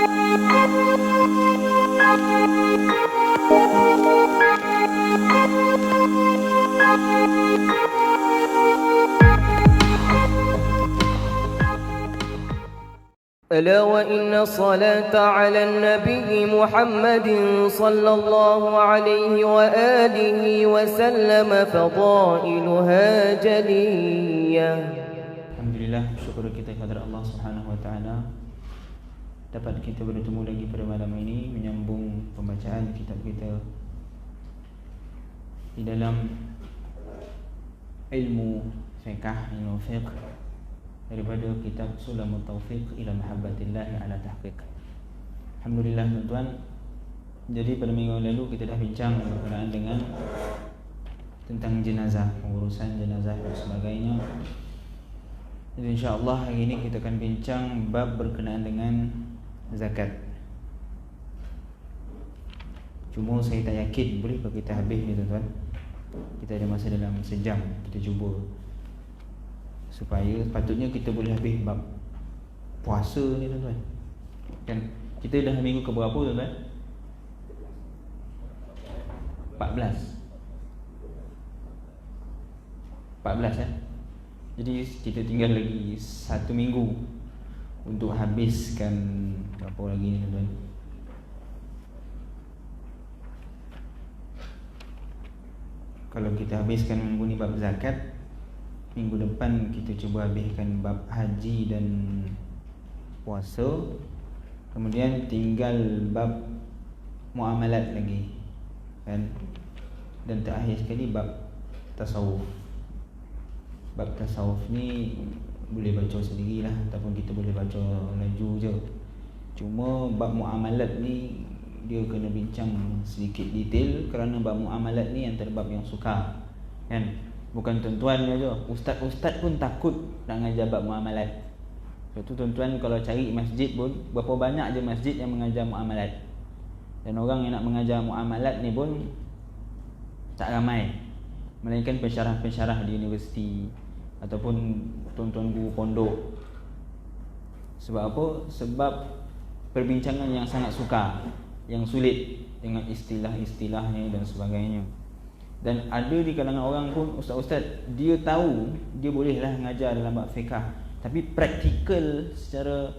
ألا وإن الصلاة على النبي محمد صلى الله عليه وآله وسلم فضائلها جلية. Alhamdulillah, syukur kita kepada Allah Subhanahu wa taala dapat kita bertemu lagi pada malam ini menyambung pembacaan kitab kita di dalam ilmu fiqh daripada kitab Sulamut Taufiq ila Mahabbatillah ala Tahqiq. Alhamdulillah tuan-tuan, jadi pada minggu lalu kita dah bincang berkenaan dengan tentang jenazah, pengurusan jenazah dan sebagainya. Jadi insya-Allah hari ini kita akan bincang bab berkenaan dengan zakat. Cuma saya tak yakin boleh kalau kita habis ni tuan-tuan. Kita ada masa dalam sejam, kita cuba supaya patutnya kita boleh habis bab puasa ni tuan-tuan. Kan kita dah minggu ke berapa tuan-tuan? 14 ya. Jadi kita tinggal lagi 1 minggu untuk habiskan berapa lagi ni tuan-tuan? Kalau kita habiskan minggu ni bab zakat, minggu depan kita cuba habiskan bab haji dan puasa. Kemudian tinggal bab muamalat lagi, kan? Dan terakhir sekali bab tasawuf. Bab tasawuf ni boleh baca sendirilah ataupun kita boleh baca laju je. Cuma bab muamalat ni dia kena bincang sedikit detail, kerana bab muamalat ni antara bab yang sukar, kan? Bukan tuan-tuan je, ustaz-ustaz pun takut nak mengajar bab muamalat. Sebab tu tuan-tuan kalau cari masjid pun, berapa banyak je masjid yang mengajar muamalat. Dan orang yang nak mengajar muamalat ni pun tak ramai, melainkan pensyarah-pensyarah di universiti ataupun tuan-tuan guru pondok. Sebab apa? Sebab perbincangan yang sangat sukar, yang sulit dengan istilah-istilahnya dan sebagainya. Dan ada di kalangan orang pun, ustaz-ustaz, dia tahu dia bolehlah mengajar dalam bab fiqh, tapi praktikal secara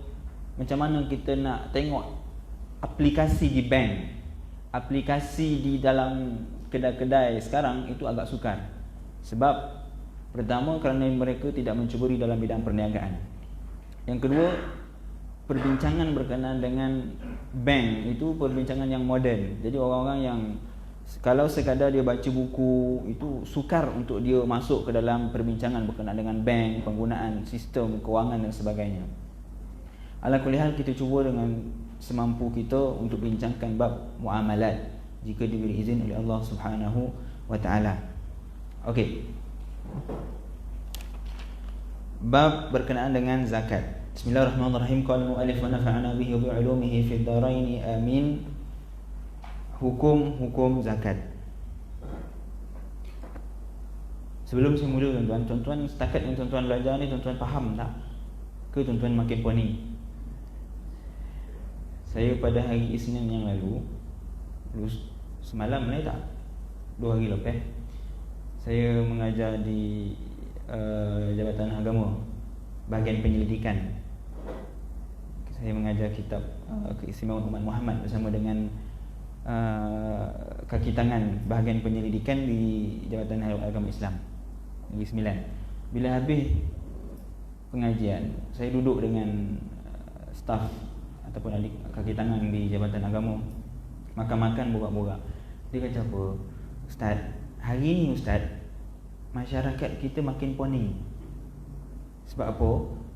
macam mana kita nak tengok aplikasi di bank, aplikasi di dalam kedai-kedai sekarang, itu agak sukar. Sebab pertama, kerana mereka tidak mencuburi dalam bidang perniagaan. Yang kedua, perbincangan berkenaan dengan bank itu perbincangan yang moden. Jadi orang-orang yang kalau sekadar dia baca buku, itu sukar untuk dia masuk ke dalam perbincangan berkenaan dengan bank, penggunaan sistem kewangan dan sebagainya. Ala kulli hal, kita cuba dengan semampu kita untuk bincangkan bab muamalat jika diberi izin oleh Allah Subhanahu wa taala. Okey. Bab berkenaan dengan zakat. Bismillahirrahmanirrahim. Qala al-mu'allif wa nafa'ana bihi wa bi'ulumihi fid dharain amin. Hukum-hukum zakat. Sebelum saya mula tuan-tuan, setakat yang tuan-tuan belajar ni, tuan-tuan faham tak? Ke tuan-tuan makin poning? Saya pada hari Isnin yang lalu, semalam ni tak? 2 hari lepas, saya mengajar di Jabatan Agama, bahagian penyelidikan. Saya mengajar kitab Keistimewaan Umat Muhammad bersama dengan kaki tangan bahagian penyelidikan di Jabatan Agama Islam Negeri Sembilan. Bila habis pengajian, saya duduk dengan staf ataupun ahli kaki tangan di Jabatan Agama, makan-makan, borak-borak. Dia kata apa? Ustaz, hari ni Ustaz, masyarakat kita makin poning. Sebab apa?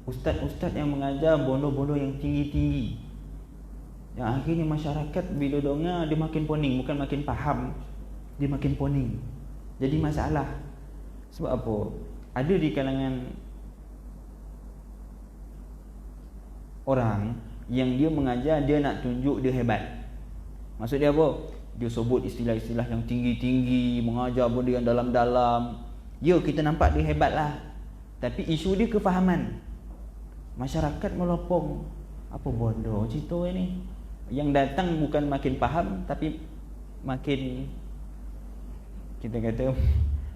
Ustaz-ustaz yang mengajar bondo-bondo yang tinggi-tinggi, yang akhirnya masyarakat bila dengar dia makin poning, bukan makin faham, dia makin poning. Jadi masalah. Sebab apa? Ada di kalangan orang yang dia mengajar, dia nak tunjuk dia hebat. Maksud dia apa? Dia sebut istilah-istilah yang tinggi-tinggi, mengajar benda yang dalam-dalam. Ya, kita nampak dia hebat lah, tapi isu dia kefahaman. Masyarakat melopong. Apa bodoh cerita ni? Yang datang bukan makin faham, tapi makin, kita kata,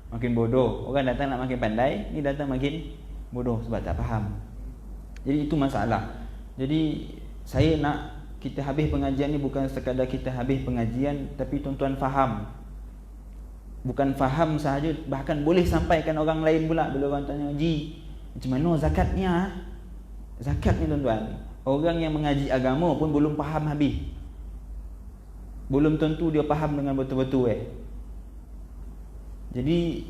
makin bodoh. Orang datang nak makin pandai, ni datang makin bodoh sebab tak faham. Jadi itu masalah. Jadi saya nak kita habis pengajian ni bukan sekadar kita habis pengajian, tapi tuan-tuan faham. Bukan faham sahaja, bahkan boleh sampaikan orang lain pula. Bila orang tanya, Ji, macam mana zakatnya? Zakat ni tuan-tuan, orang yang mengaji agama pun belum faham habis. Belum tentu dia faham dengan betul-betul Jadi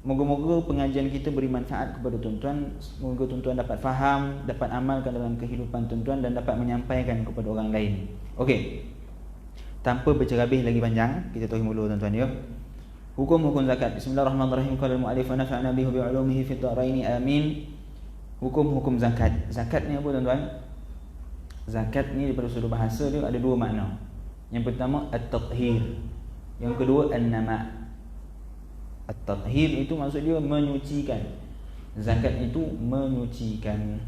moga-moga pengajian kita beri manfaat kepada tuan-tuan. Semoga tuan-tuan dapat faham, dapat amalkan dalam kehidupan tuan-tuan, dan dapat menyampaikan kepada orang lain. Okey, tanpa bercerabih lagi panjang, kita terus mula tuan-tuan ya. Hukum-hukum zakat. Bismillahirrahmanirrahim. Qala al-mu'allif wa nafa'ana bihi wa bi'ulumihi fid dharain amin. Hukum-hukum zakat. Zakat ni apa tuan-tuan? Zakat ni daripada sudut bahasa dia ada dua makna. Yang pertama at-tathhir, yang kedua an-nama'. At-tathhir itu maksud dia menyucikan. Zakat itu menyucikan.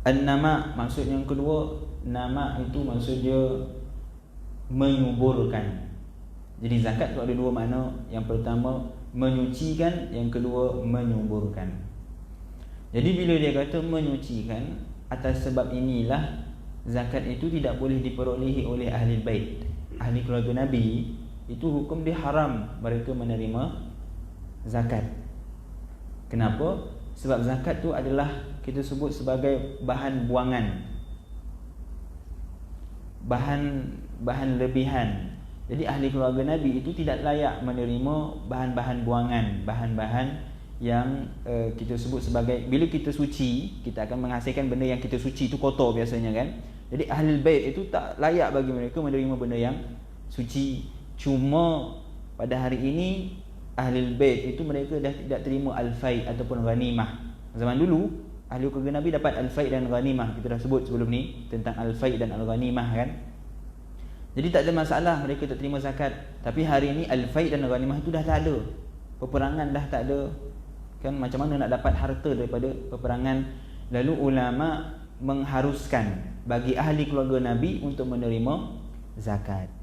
An-nama' maksud yang kedua, nama itu maksud dia menyuburkan. Jadi zakat tu ada dua makna. Yang pertama menyucikan, yang kedua menyuburkan. Jadi bila dia kata menyucikan, atas sebab inilah zakat itu tidak boleh diperolehi oleh ahli bait. Ahli keluarga Nabi itu hukum dia haram mereka menerima zakat. Kenapa? Sebab zakat tu adalah kita sebut sebagai bahan buangan, bahan lebihan. Jadi ahli keluarga Nabi itu tidak layak menerima bahan-bahan buangan, bahan-bahan yang kita sebut sebagai, bila kita suci, kita akan menghasilkan benda yang kita suci itu kotor biasanya kan. Jadi ahli bait itu tak layak bagi mereka menerima benda yang suci. Cuma pada hari ini ahli bait itu mereka dah tidak terima al-fai ataupun ghanimah. Zaman dulu ahli keluarga Nabi dapat al-fai dan ghanimah. Kita dah sebut sebelum ni tentang al-fai dan al-ghanimah kan. Jadi tak ada masalah mereka tak terima zakat. Tapi hari ini al-fai dan ghanimah itu dah tak ada. Peperangan dah tak ada. Kan macam mana nak dapat harta daripada peperangan? Lalu ulama mengharuskan bagi ahli keluarga Nabi untuk menerima zakat.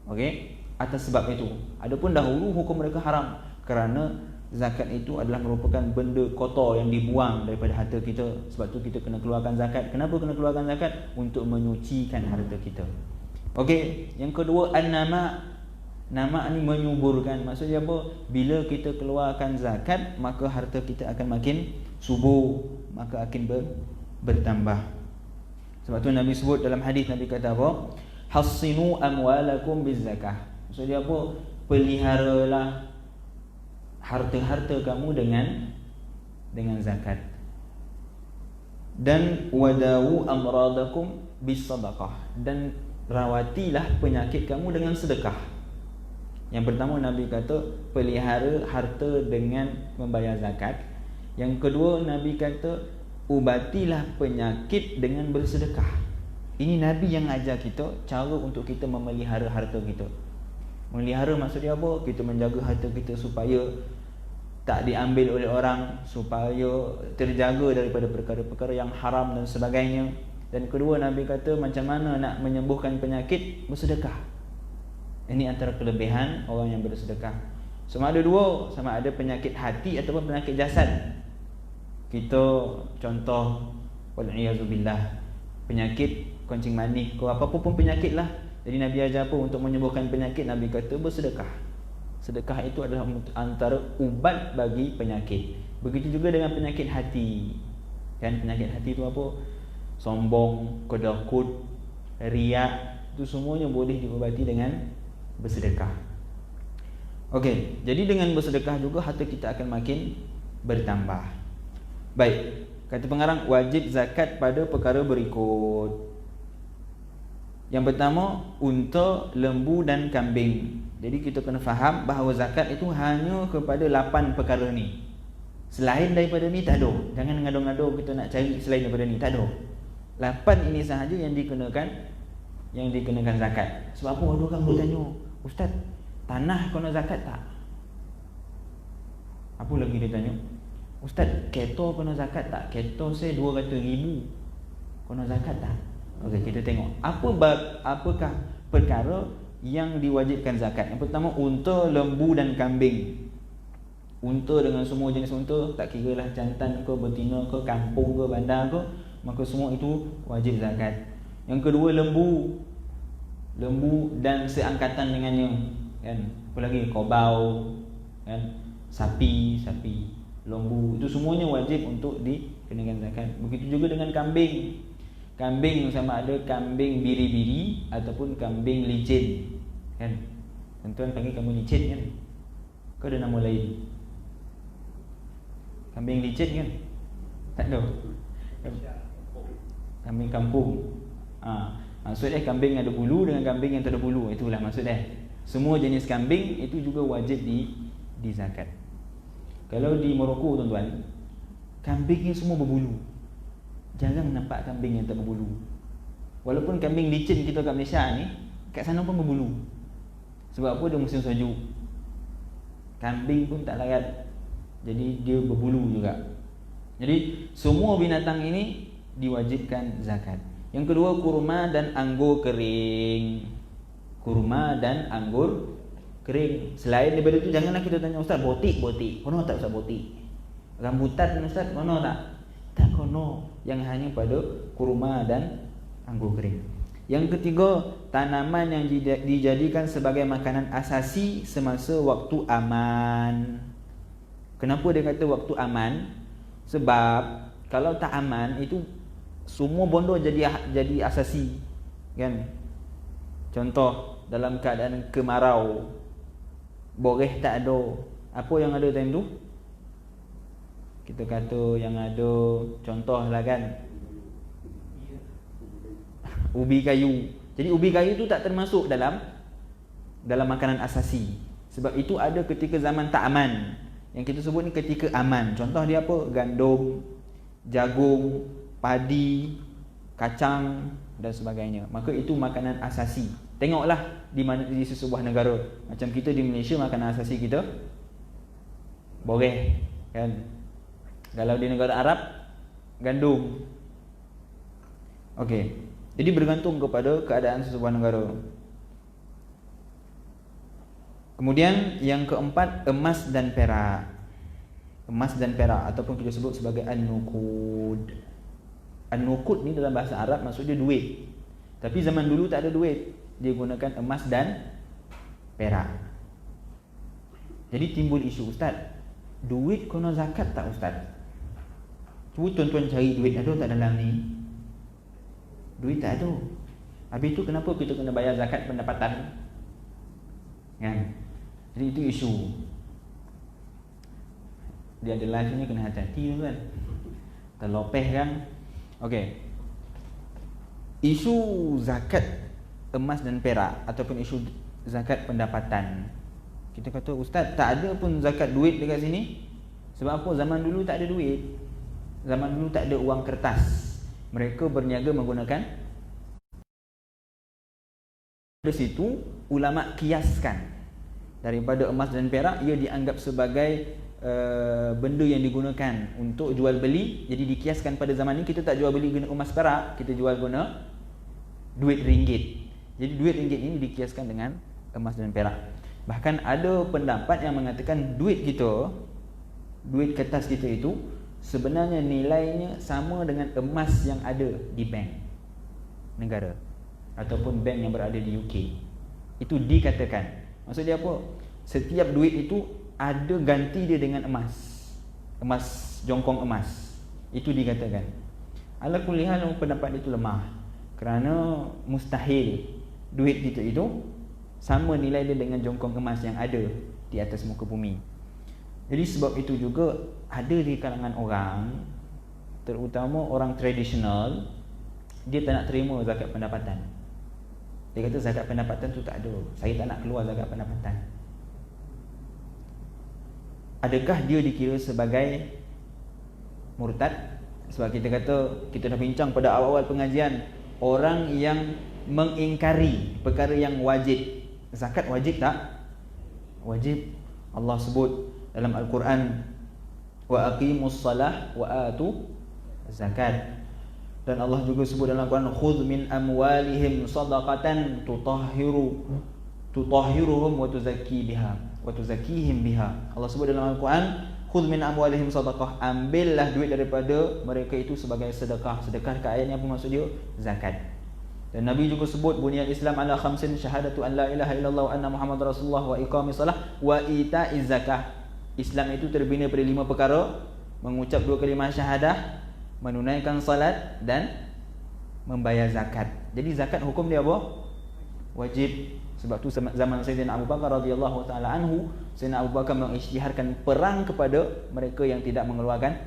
Okey, atas sebab itu. Adapun dahulu hukum mereka haram kerana zakat itu adalah merupakan benda kotor yang dibuang daripada harta kita. Sebab tu kita kena keluarkan zakat. Kenapa kena keluarkan zakat? Untuk menyucikan harta kita. Okey, yang kedua an-nama'. Nama ni menyuburkan. Maksudnya apa? Bila kita keluarkan zakat, maka harta kita akan makin subur, maka akan bertambah. Sebab tu Nabi sebut dalam hadis, Nabi kata apa? Hassinu amwalakum bizakah. Maksudnya apa? Peliharalah harta-harta kamu dengan zakat. Dan wadawu amradakum bisadaqah. Dan rawatilah penyakit kamu dengan sedekah. Yang pertama Nabi kata pelihara harta dengan membayar zakat. Yang kedua Nabi kata ubatilah penyakit dengan bersedekah. Ini Nabi yang ajar kita cara untuk kita memelihara harta kita. Melihara maksudnya apa? Kita menjaga harta kita supaya tak diambil oleh orang, supaya terjaga daripada perkara-perkara yang haram dan sebagainya. Dan kedua Nabi kata macam mana nak menyembuhkan penyakit? Bersedekah. Ini antara kelebihan orang yang bersedekah. Sama ada dua, sama ada penyakit hati ataupun penyakit jasad. Kita contoh wal'iyazubillah, penyakit kencing manis ke apa pun penyakit lah. Jadi Nabi ajar apa untuk menyembuhkan penyakit? Nabi kata bersedekah. Sedekah itu adalah antara ubat bagi penyakit. Begitu juga dengan penyakit hati. Kan penyakit hati itu apa? Sombong, kedekut, riak, itu semuanya boleh diubati dengan bersedekah. Okey, jadi dengan bersedekah juga harta kita akan makin bertambah. Baik, kata pengarang wajib zakat pada perkara berikut. Yang pertama, unta, lembu dan kambing. Jadi kita kena faham bahawa zakat itu hanya kepada 8 perkara ni. Selain daripada ni tak ada. Jangan ngado-ngado kita nak cari selain daripada ni, tak ada. 8 ini sahaja yang dikenakan zakat. Sebab apa ada orang bertanya, Ustaz, tanah kena zakat tak? Apa lagi dia tanya? Ustaz, kereta kena zakat tak? Kereta saya 200,000 kena zakat tak? Okey, kita tengok apakah perkara yang diwajibkan zakat. Yang pertama, unta, lembu dan kambing. Unta dengan semua jenis unta, tak kira lah jantan ke, betina ke, kampung ke, bandar ke, maka semua itu wajib zakat. Yang kedua, lembu dan seangkatan dengannya, kan? Apa lagi? Kobau, kan? Sapi, lembu, itu semuanya wajib untuk dikenakan zakat. Begitu juga dengan kambing. Kambing sama ada kambing biri-biri ataupun kambing licin, kan? Tuan-tuan panggil kambing licin kan? Ke ada nama lain? Kambing licin kan? Tak ada. Kambing kampung. Maksudnya kambing ada bulu dengan kambing yang tak ada bulu. Itulah maksudnya. Semua jenis kambing itu juga wajib di zakat. Kalau di Morocco, tuan-tuan, kambingnya semua berbulu. Jarang nampak kambing yang tak berbulu. Walaupun kambing licin kita kat Malaysia ni, kat sana pun berbulu. Sebab apa? Dia musim sejuk. Kambing pun tak larat, jadi dia berbulu juga. Jadi semua binatang ini diwajibkan zakat. Yang kedua, kurma dan anggur kering. Kurma dan anggur kering. Selain daripada itu, janganlah kita tanya, Ustaz, botik. Kono tak Ustaz botik? Rambutan Ustaz, kono tak? Tak kono. Yang hanya pada kurma dan anggur kering. Yang ketiga, tanaman yang dijadikan sebagai makanan asasi semasa waktu aman. Kenapa dia kata waktu aman? Sebab kalau tak aman, itu semua bondo jadi asasi, kan? Contoh, dalam keadaan kemarau, boreh tak ada. Apa yang ada time tu? Kita kata yang ada, contohlah kan, ubi kayu. Jadi ubi kayu tu tak termasuk dalam makanan asasi. Sebab itu ada ketika zaman tak aman. Yang kita sebut ni ketika aman. Contoh dia apa? Gandum, jagung, padi, kacang dan sebagainya. Maka itu makanan asasi. Tengoklah di sesebuah negara. Macam kita di Malaysia, makanan asasi kita boreh, kan? Kalau di negara Arab, gandum. Okey. Jadi bergantung kepada keadaan sesebuah negara. Kemudian yang keempat, emas dan perak. Emas dan perak ataupun kita sebut sebagai an-nuqud. An-nuqud ni dalam bahasa Arab maksudnya duit. Tapi zaman dulu tak ada duit. Dia gunakan emas dan perak. Jadi timbul isu, Ustaz, duit kena zakat tak Ustaz? Cuba tuan-tuan cari duit ada tak dalam ni? Duit tak ada. Habis tu kenapa kita kena bayar zakat pendapatan? Kan? Jadi itu isu. Dia ada live ni, kena hati-hati tuan. Terlopeh kan? Okey. Isu zakat emas dan perak ataupun isu zakat pendapatan. Kita kata, Ustaz, tak ada pun zakat duit dekat sini. Sebab apa? Zaman dulu tak ada duit. Zaman dulu tak ada wang kertas. Mereka berniaga menggunakan. Dari situ ulama kiaskan daripada emas dan perak, ia dianggap sebagai benda yang digunakan untuk jual beli. Jadi dikiaskan pada zaman ini kita tak jual beli guna emas perak, kita jual guna duit ringgit. Jadi duit ringgit ini dikiaskan dengan emas dan perak. Bahkan ada pendapat yang mengatakan duit kita, duit kertas kita itu sebenarnya nilainya sama dengan emas yang ada di bank negara ataupun bank yang berada di UK. Itu dikatakan. Maksud dia apa? Setiap duit itu ada ganti dia dengan emas. Emas, jongkong emas. Itu dikatakan. Ala kulli hal, pendapat itu lemah. Kerana mustahil duit kita itu sama nilai dia dengan jongkong emas yang ada di atas muka bumi. Jadi sebab itu juga ada di kalangan orang, terutama orang tradisional, dia tak nak terima zakat pendapatan. Dia kata zakat pendapatan tu tak ada, saya tak nak keluar zakat pendapatan. Adakah dia dikira sebagai murtad? Sebab kita kata, kita dah bincang pada awal-awal pengajian, orang yang mengingkari perkara yang wajib. Zakat wajib tak? Wajib. Allah sebut dalam Al-Quran, wa aqimus salah wa atu zakat. Dan Allah juga sebut dalam Quran, khudh min amwalihim sadaqatan tutahhiruhum wa tuzakkihim biha. Allah sebut dalam Al-Quran, khudh min amwalihim sadaqah, ambillah duit daripada mereka itu sebagai sedekah. Sedekah dekat ayatnya apa maksud dia? Zakat. Dan Nabi juga sebut buniyal Islam ala khamsin, syahadatu an la ilaha illallah wa anna Muhammad Rasulullah wa iqamis salah wa ita'iz zakah. Islam itu terbina pada 5 perkara: mengucap 2 kalimah syahadah, menunaikan salat, dan membayar zakat. Jadi zakat hukum dia apa? Wajib. Sebab tu zaman Sayyidina Abu Bakar radhiyallahu taala anhu, Sayyidina Abu Bakar mengisytiharkan perang kepada mereka yang tidak mengeluarkan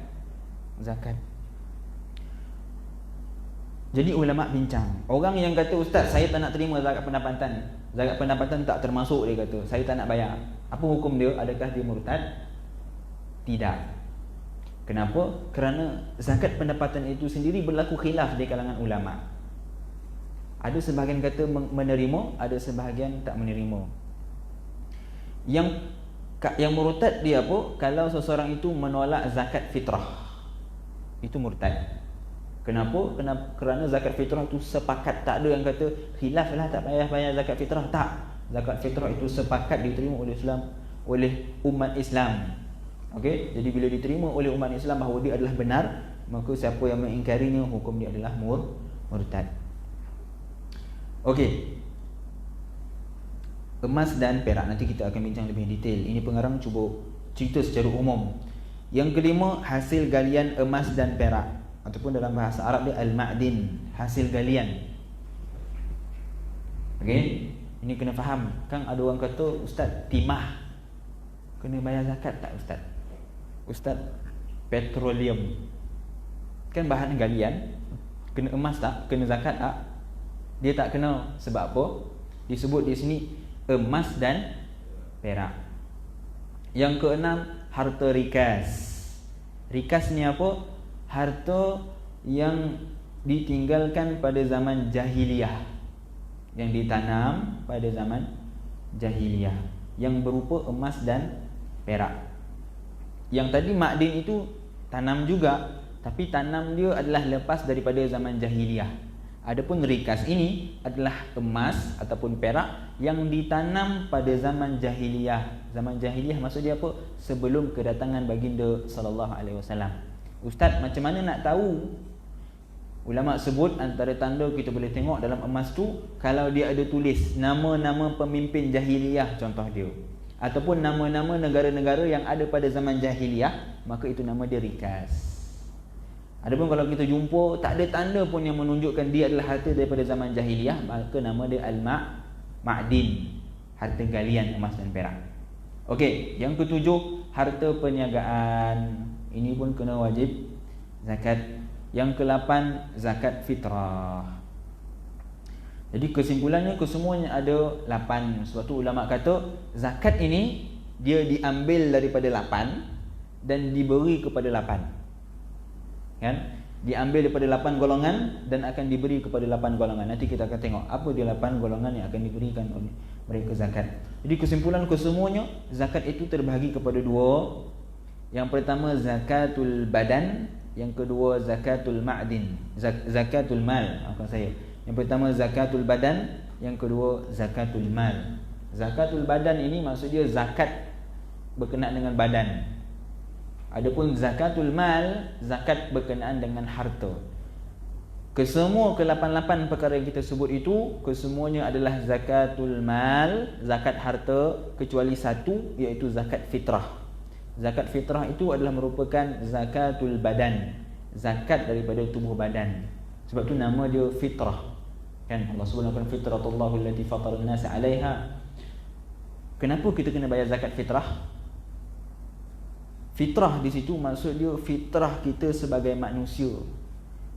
zakat. Jadi ulama bincang. Orang yang kata, ustaz, saya tak nak terima zakat pendapatan. Zakat pendapatan tak termasuk, dia kata. Saya tak nak bayar. Apa hukum dia? Adakah dia murtad? Tidak. Kenapa? Kerana zakat pendapatan itu sendiri berlaku khilaf di kalangan ulama. Ada sebahagian kata menerima, ada sebahagian tak menerima. Yang murtad dia apa? Kalau seseorang itu menolak zakat fitrah, itu murtad. Kenapa? Kerana zakat fitrah itu sepakat. Tak ada yang kata khilaf lah, tak payah bayar zakat fitrah. Tak. Zakat fitrah itu sepakat diterima oleh umat Islam. Okey, jadi bila diterima oleh umat Islam bahawa dia adalah benar, maka siapa yang mengingkarinya, hukum dia adalah murtad. Okey. Emas dan perak, nanti kita akan bincang lebih detail. Ini pengarang cuba cerita secara umum. Yang kelima, hasil galian emas dan perak, ataupun dalam bahasa Arab dia al-ma'din, hasil galian. Okey, ini kena faham. Kan ada orang kata, ustaz, timah kena bayar zakat tak ustaz? Ustaz, petroleum kan bahan galian, kena emas tak? Kena zakat tak? Dia tak kena. Sebab apa? Disebut di sini emas dan perak. Yang keenam, harta rikas. Rikas ni apa? Harta yang ditinggalkan pada zaman jahiliyah, yang ditanam pada zaman jahiliyah, yang berupa emas dan perak. Yang tadi makdin itu tanam juga, tapi tanam dia adalah lepas daripada zaman jahiliyah. Adapun rikas ini adalah emas ataupun perak yang ditanam pada zaman jahiliyah. Zaman jahiliyah maksud dia apa? Sebelum kedatangan baginda sallallahu alaihi wasallam. Ustaz, macam mana nak tahu? Ulama sebut antara tanda kita boleh tengok dalam emas tu, kalau dia ada tulis nama-nama pemimpin jahiliyah contoh dia, ataupun nama-nama negara-negara yang ada pada zaman jahiliyah, maka itu nama dia rikas. Adapun kalau kita jumpa tak ada tanda pun yang menunjukkan dia adalah harta daripada zaman jahiliyah, maka nama dia al-ma'din, harta galian emas dan perak. Okey, yang ketujuh, harta perniagaan. Ini pun kena wajib zakat. Yang ke-8, zakat fitrah. Jadi kesimpulannya kesemuanya ada 8. Sebab tu ulama kata zakat ini dia diambil daripada 8 dan diberi kepada 8. Kan? Diambil daripada 8 golongan dan akan diberi kepada 8 golongan. Nanti kita akan tengok apa dia 8 golongan yang akan diberikan oleh mereka zakat. Jadi kesimpulan kesemuanya, zakat itu terbahagi kepada 2. Yang pertama zakatul badan, yang kedua zakatul ma'din, zakatul mal. Yang pertama zakatul badan, yang kedua zakatul mal. Zakatul badan ini maksud dia zakat berkenaan dengan badan. Adapun zakatul mal, zakat berkenaan dengan harta. Kesemua ke-8 perkara yang kita sebut itu, kesemuanya adalah zakatul mal, zakat harta, kecuali satu, iaitu zakat fitrah. Zakat fitrah itu adalah merupakan zakatul badan, zakat daripada tubuh badan. Sebab tu nama dia fitrah. Kan Allah subhanahu wa ta'ala, fitratullahu allati fatara an-nasa 'alaiha. Kenapa kita kena bayar zakat fitrah? Fitrah di situ maksud dia fitrah kita sebagai manusia.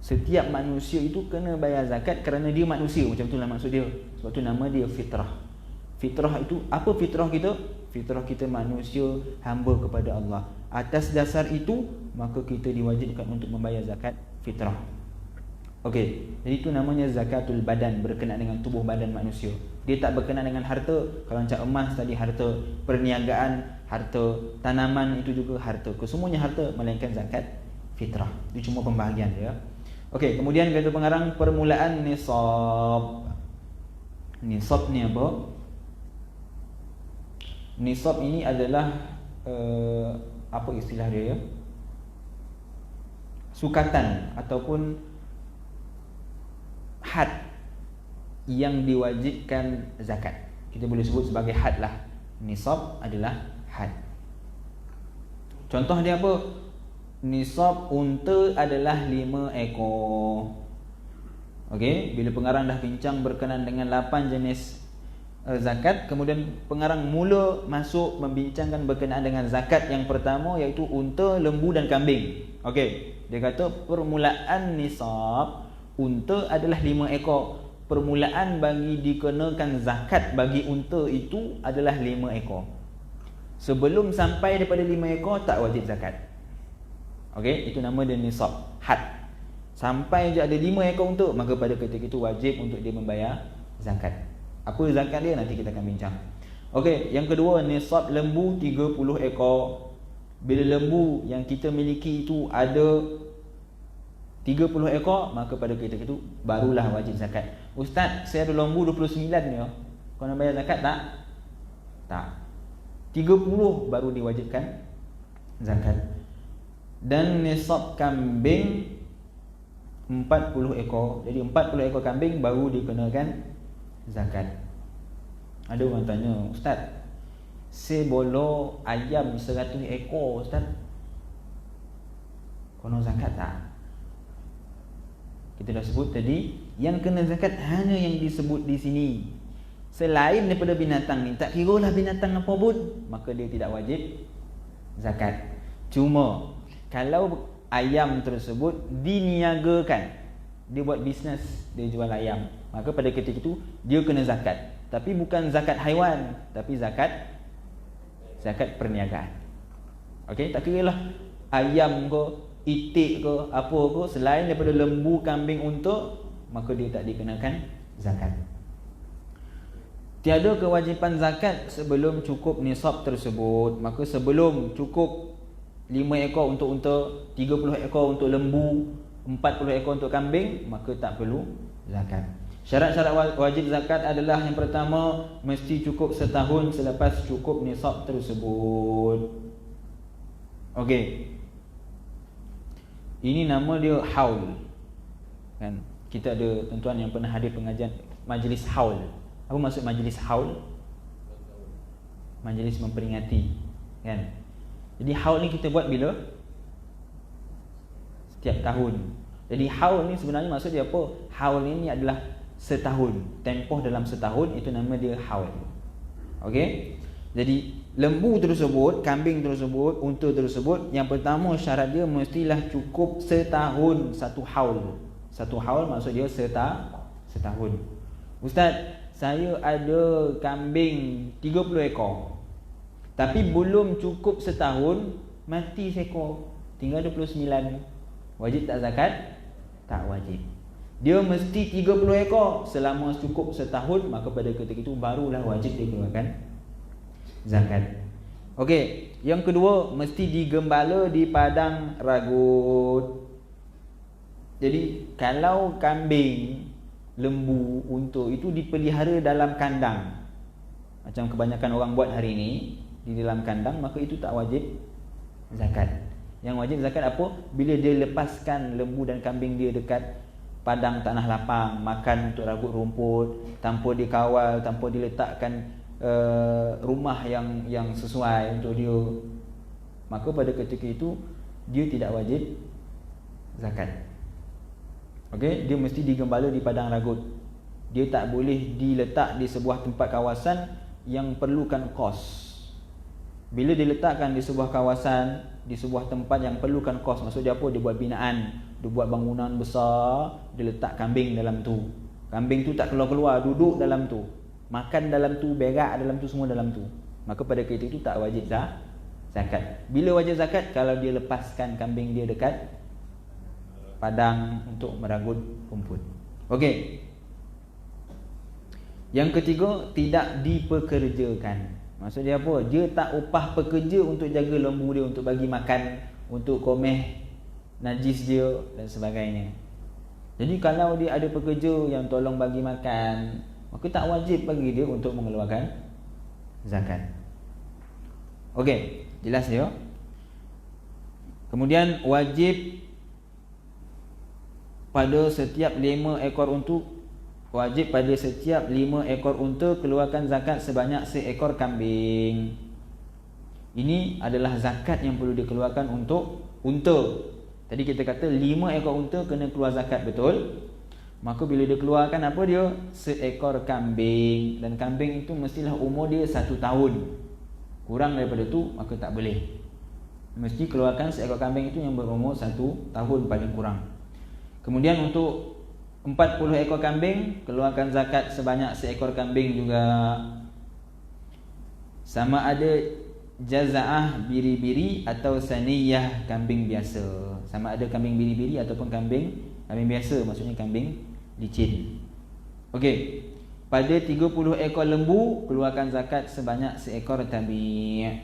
Setiap manusia itu kena bayar zakat kerana dia manusia, macam itulah maksud dia. Sebab tu nama dia fitrah. Fitrah itu apa? Fitrah kita? Fitrah kita manusia hamba kepada Allah. Atas dasar itu maka kita diwajibkan untuk membayar zakat fitrah. Okey, jadi itu namanya zakatul badan, berkenaan dengan tubuh badan manusia. Dia tak berkenaan dengan harta. Kalau macam emas tadi harta perniagaan, harta tanaman itu juga harta. Kesemuanya harta melainkan zakat fitrah. Itu cuma pembahagian dia. Okey, kemudian kata pengarang permulaan nisab. Nisab ni apa? Nisab ini adalah apa istilah dia ya? Sukatan ataupun had yang diwajibkan zakat. Kita boleh sebut sebagai had lah. Nisab adalah had. Contoh dia apa? Nisab unta adalah 5 ekor. Okey, bila pengarang dah bincang berkenaan dengan 8 jenis zakat, kemudian pengarang mula masuk membincangkan berkenaan dengan zakat yang pertama, iaitu unta, lembu dan kambing. Okey, dia kata permulaan nisab unta adalah 5 ekor. Permulaan bagi dikenakan zakat bagi unta itu adalah 5 ekor. Sebelum sampai daripada 5 ekor tak wajib zakat. Okey, itu nama dia nisab, had. Sampai je ada 5 ekor unta, maka pada ketika itu wajib untuk dia membayar zakat. Apa zakat dia nanti kita akan bincang. Okey, yang kedua nisab lembu 30 ekor. Bila lembu yang kita miliki itu ada 30 ekor, maka pada ketika itu barulah wajib zakat. Ustaz, saya ada lembu 29 ni. Kau nak bayar zakat tak? Tak. 30 baru diwajibkan zakat. Dan nisab kambing 40 ekor. Jadi 40 ekor kambing baru dikenakan zakat. Ada orang tanya, Ustaz, saya bolo ayam 100 ekor Ustaz, kena zakat tak? Kita dah sebut tadi, yang kena zakat hanya yang disebut di sini. Selain daripada binatang ni, tak kira lah binatang apa pun, maka dia tidak wajib zakat. Cuma kalau ayam tersebut diniagakan, dia buat bisnes, dia jual ayam, maka pada ketika itu dia kena zakat. Tapi bukan zakat haiwan, tapi zakat perniagaan. Okey, tak kira lah ayam ke, itik ke, apa ke, selain daripada lembu, kambing, unta, maka dia tak dikenakan zakat. Tiada kewajipan zakat sebelum cukup nisab tersebut. Maka sebelum cukup 5 ekor untuk unta, 30 ekor untuk lembu, 40 ekor untuk kambing, maka tak perlu zakat. Syarat-syarat wajib zakat adalah yang pertama, mesti cukup setahun selepas cukup nisab tersebut. Okey, ini nama dia haul, kan? Kita ada tuan-tuan yang pernah hadir pengajian majlis haul. Apa maksud majlis haul? Majlis memperingati, kan? Jadi haul ni kita buat bila? Setiap tahun. Jadi haul ni sebenarnya maksud dia apa? Haul ini adalah setahun, tempoh dalam setahun, itu nama dia haul. Okey. Jadi lembu tersebut, kambing tersebut, unta tersebut, yang pertama syarat dia mestilah cukup setahun, satu haul. Satu haul maksud dia setahun. Ustaz, saya ada kambing 30 ekor. Tapi belum cukup setahun, mati seekor, tinggal 29. Wajib tak zakat? Tak wajib. Dia mesti 30 ekor selama cukup setahun, maka pada ketika itu barulah wajib dikeluarkan zakat. Okey, yang kedua, mesti digembala di padang ragut. Jadi kalau kambing, lembu, unta itu dipelihara dalam kandang, macam kebanyakan orang buat hari ini, di dalam kandang, maka itu tak wajib zakat. Yang wajib zakat apa? Bila dia lepaskan lembu dan kambing dia dekat padang tanah lapang, makan untuk ragut rumput, tanpa dikawal, tanpa diletakkan rumah yang sesuai untuk dia, maka pada ketika itu dia tidak wajib zakat. Okey, dia mesti digembala di padang ragut. Dia tak boleh diletak di sebuah tempat kawasan yang perlukan kos. Bila diletakkan di sebuah kawasan, di sebuah tempat yang perlukan kos, maksud dia apa? Dia buat binaan, dia buat bangunan besar, dia letak kambing dalam tu. Kambing tu tak keluar-keluar, duduk dalam tu, makan dalam tu, berak dalam tu, semua dalam tu, maka pada ketika itu tak wajib zakat. Bila wajib zakat? Kalau dia lepaskan kambing dia dekat padang untuk meragut rumput. Okey. Yang ketiga, tidak dipekerjakan. Maksud dia apa? Dia tak upah pekerja untuk jaga lembu dia, untuk bagi makan, untuk komeh najis dia dan sebagainya. Jadi kalau dia ada pekerja yang tolong bagi makan, maka tak wajib bagi dia untuk mengeluarkan zakat. Okey, jelas ya? Kemudian wajib pada setiap 5 ekor unta, wajib pada setiap 5 ekor unta keluarkan zakat sebanyak seekor kambing. Ini adalah zakat yang perlu dikeluarkan untuk unta. Tadi kita kata 5 ekor unta kena keluar zakat, betul? Maka bila dia keluarkan apa dia? Seekor kambing. Dan kambing itu mestilah umur dia 1 tahun. Kurang daripada tu maka tak boleh. Mesti keluarkan seekor kambing itu yang berumur 1 tahun paling kurang. Kemudian untuk 40 ekor kambing, keluarkan zakat sebanyak seekor kambing juga. Sama ada jazaah biri-biri atau saniyah kambing biasa. Sama ada kambing biri-biri ataupun kambing biasa, maksudnya kambing licin. Okey. Pada 30 ekor lembu, keluarkan zakat sebanyak seekor tabi'.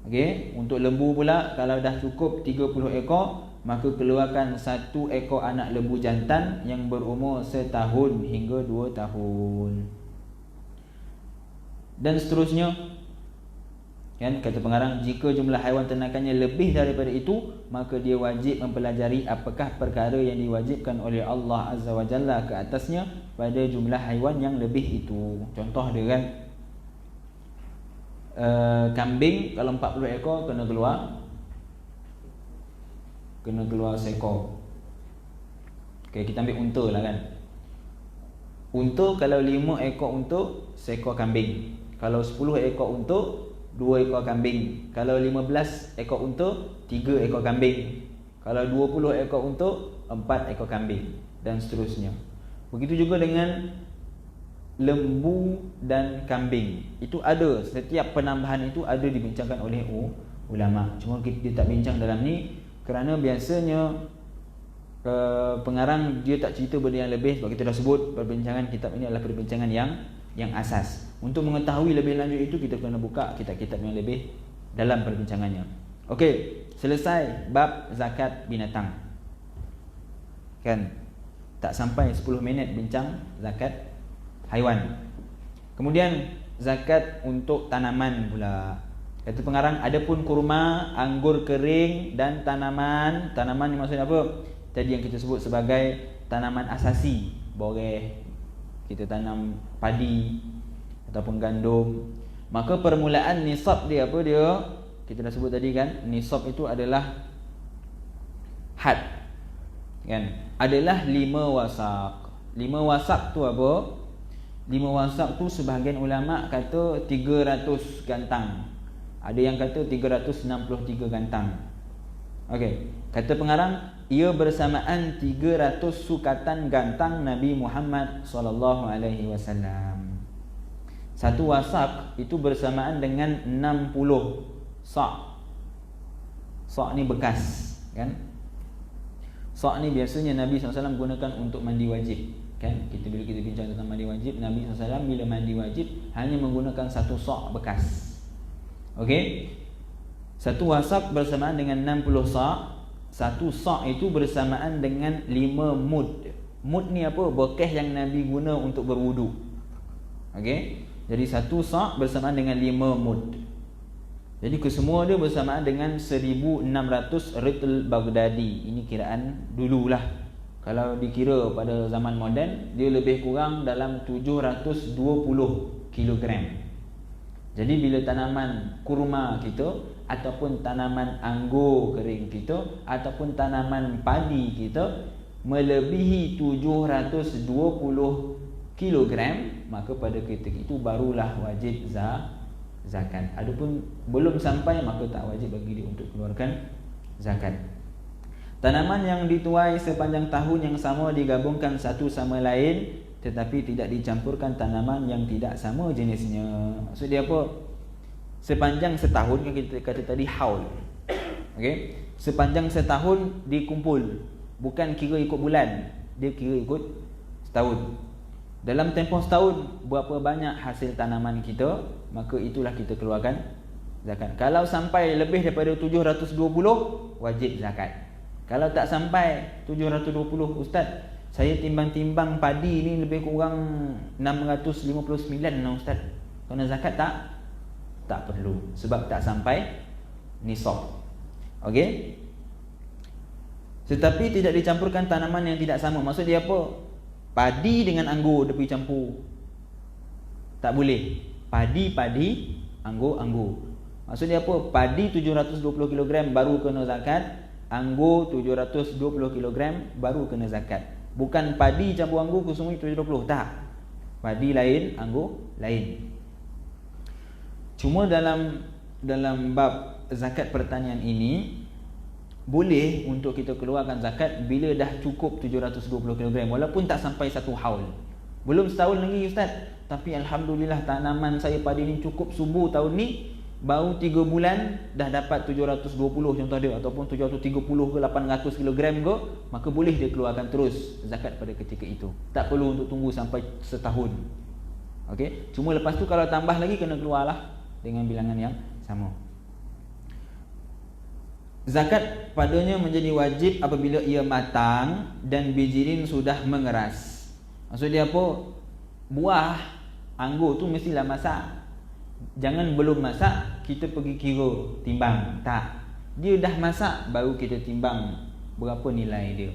Okey, untuk lembu pula kalau dah cukup 30 ekor, maka keluarkan 1 ekor anak lembu jantan yang berumur setahun hingga 2 tahun. Dan seterusnya. Kan, kata pengarang, jika jumlah haiwan ternakannya lebih daripada itu, maka dia wajib mempelajari apakah perkara yang diwajibkan oleh Allah Azza wa Jalla ke atasnya pada jumlah haiwan yang lebih itu. Contoh dia kan, kambing kalau 40 ekor kena keluar seekor. Okay, kita ambil unta lah kan. Unta kalau 5 ekor unta, seekor kambing. Kalau 10 ekor unta, 2 ekor kambing. Kalau 15 ekor unta, 3 ekor kambing. Kalau 20 ekor unta, 4 ekor kambing. Dan seterusnya. Begitu juga dengan lembu dan kambing. Itu ada, setiap penambahan itu ada dibincangkan oleh ulama. Cuma kita tak bincang dalam ni kerana biasanya pengarang dia tak cerita benda yang lebih. Sebab kita dah sebut perbincangan kitab ini adalah perbincangan yang asas. Untuk mengetahui lebih lanjut itu, kita kena buka kitab-kitab yang lebih dalam perbincangannya. Okey, selesai bab zakat binatang. Kan? Tak sampai 10 minit bincang zakat haiwan. Kemudian zakat untuk tanaman pula. Kata pengarang, adapun kurma, anggur kering dan tanaman ni maksudnya apa? Tadi yang kita sebut sebagai tanaman asasi. Boreh, kita tanam padi ataupun gandum. Maka permulaan nisab dia apa dia? Kita dah sebut tadi kan, nisab itu adalah had. Kan? Adalah 5 wasak. 5 wasak tu apa? 5 wasak tu sebahagian ulama kata 300 gantang. Ada yang kata 363 gantang. Okey, kata pengarang, ia bersamaan 300 sukatan gantang Nabi Muhammad sallallahu alaihi wasallam. Satu wasak itu bersamaan dengan 60 sak. Sak ni bekas, kan? Sak ni biasanya Nabi SAW gunakan untuk mandi wajib, kan? Bila kita bincang tentang mandi wajib, Nabi SAW bila mandi wajib hanya menggunakan satu sak bekas. Okey. Satu wasak bersamaan dengan 60 sak. Satu sak itu bersamaan dengan 5 mud. Mud ni apa? Bekas yang Nabi guna untuk berwudu. Okey. Jadi satu sak bersamaan dengan 5 mud. Jadi kesemua dia bersamaan dengan 1600 ritl Baghdadi. Ini kiraan dululah. Kalau dikira pada zaman moden, dia lebih kurang dalam 720 kilogram. Jadi bila tanaman kurma kita, ataupun tanaman anggur kering kita, ataupun tanaman padi kita melebihi 720 kilogram, maka pada ketika itu barulah wajib zakat. Adapun belum sampai, maka tak wajib bagi dia untuk keluarkan zakat. Tanaman yang dituai sepanjang tahun yang sama digabungkan satu sama lain, tetapi tidak dicampurkan tanaman yang tidak sama jenisnya. Maksud dia apa? Sepanjang setahun, kan kita kata tadi haul. Okey, sepanjang setahun dikumpul, bukan kira ikut bulan, dia kira ikut setahun. Dalam tempoh setahun, berapa banyak hasil tanaman kita, maka itulah kita keluarkan zakat. Kalau sampai lebih daripada 720, wajib zakat. Kalau tak sampai 720, Ustaz, saya timbang-timbang padi ni lebih kurang 659 lah Ustaz. Kena zakat tak? Tak perlu, sebab tak sampai nisab. Okey? Tetapi tidak dicampurkan tanaman yang tidak sama. Maksud dia apa? Padi dengan anggur dia pergi campur, tak boleh. Padi, anggur. Maksud dia apa? Padi 720 kg baru kena zakat, anggur 720 kg baru kena zakat. Bukan padi campur anggur ke semua 720, tak. Padi lain, anggur lain. Cuma dalam bab zakat pertanian ini, boleh untuk kita keluarkan zakat bila dah cukup 720 kg, walaupun tak sampai satu haul. Belum setahun lagi Ustaz, tapi Alhamdulillah tanaman saya padi ni cukup subur tahun ni, baru 3 bulan dah dapat 720 contoh dia, ataupun 730 ke 800 kg ke, maka boleh dia keluarkan terus zakat pada ketika itu. Tak perlu untuk tunggu sampai setahun. Okey, cuma lepas tu kalau tambah lagi kena keluarlah dengan bilangan yang sama. Zakat padanya menjadi wajib apabila ia matang dan bijirin sudah mengeras. Maksud dia apa? Buah anggur tu mestilah masak. Jangan belum masak kita pergi kira timbang. Tak. Dia dah masak baru kita timbang berapa nilai dia.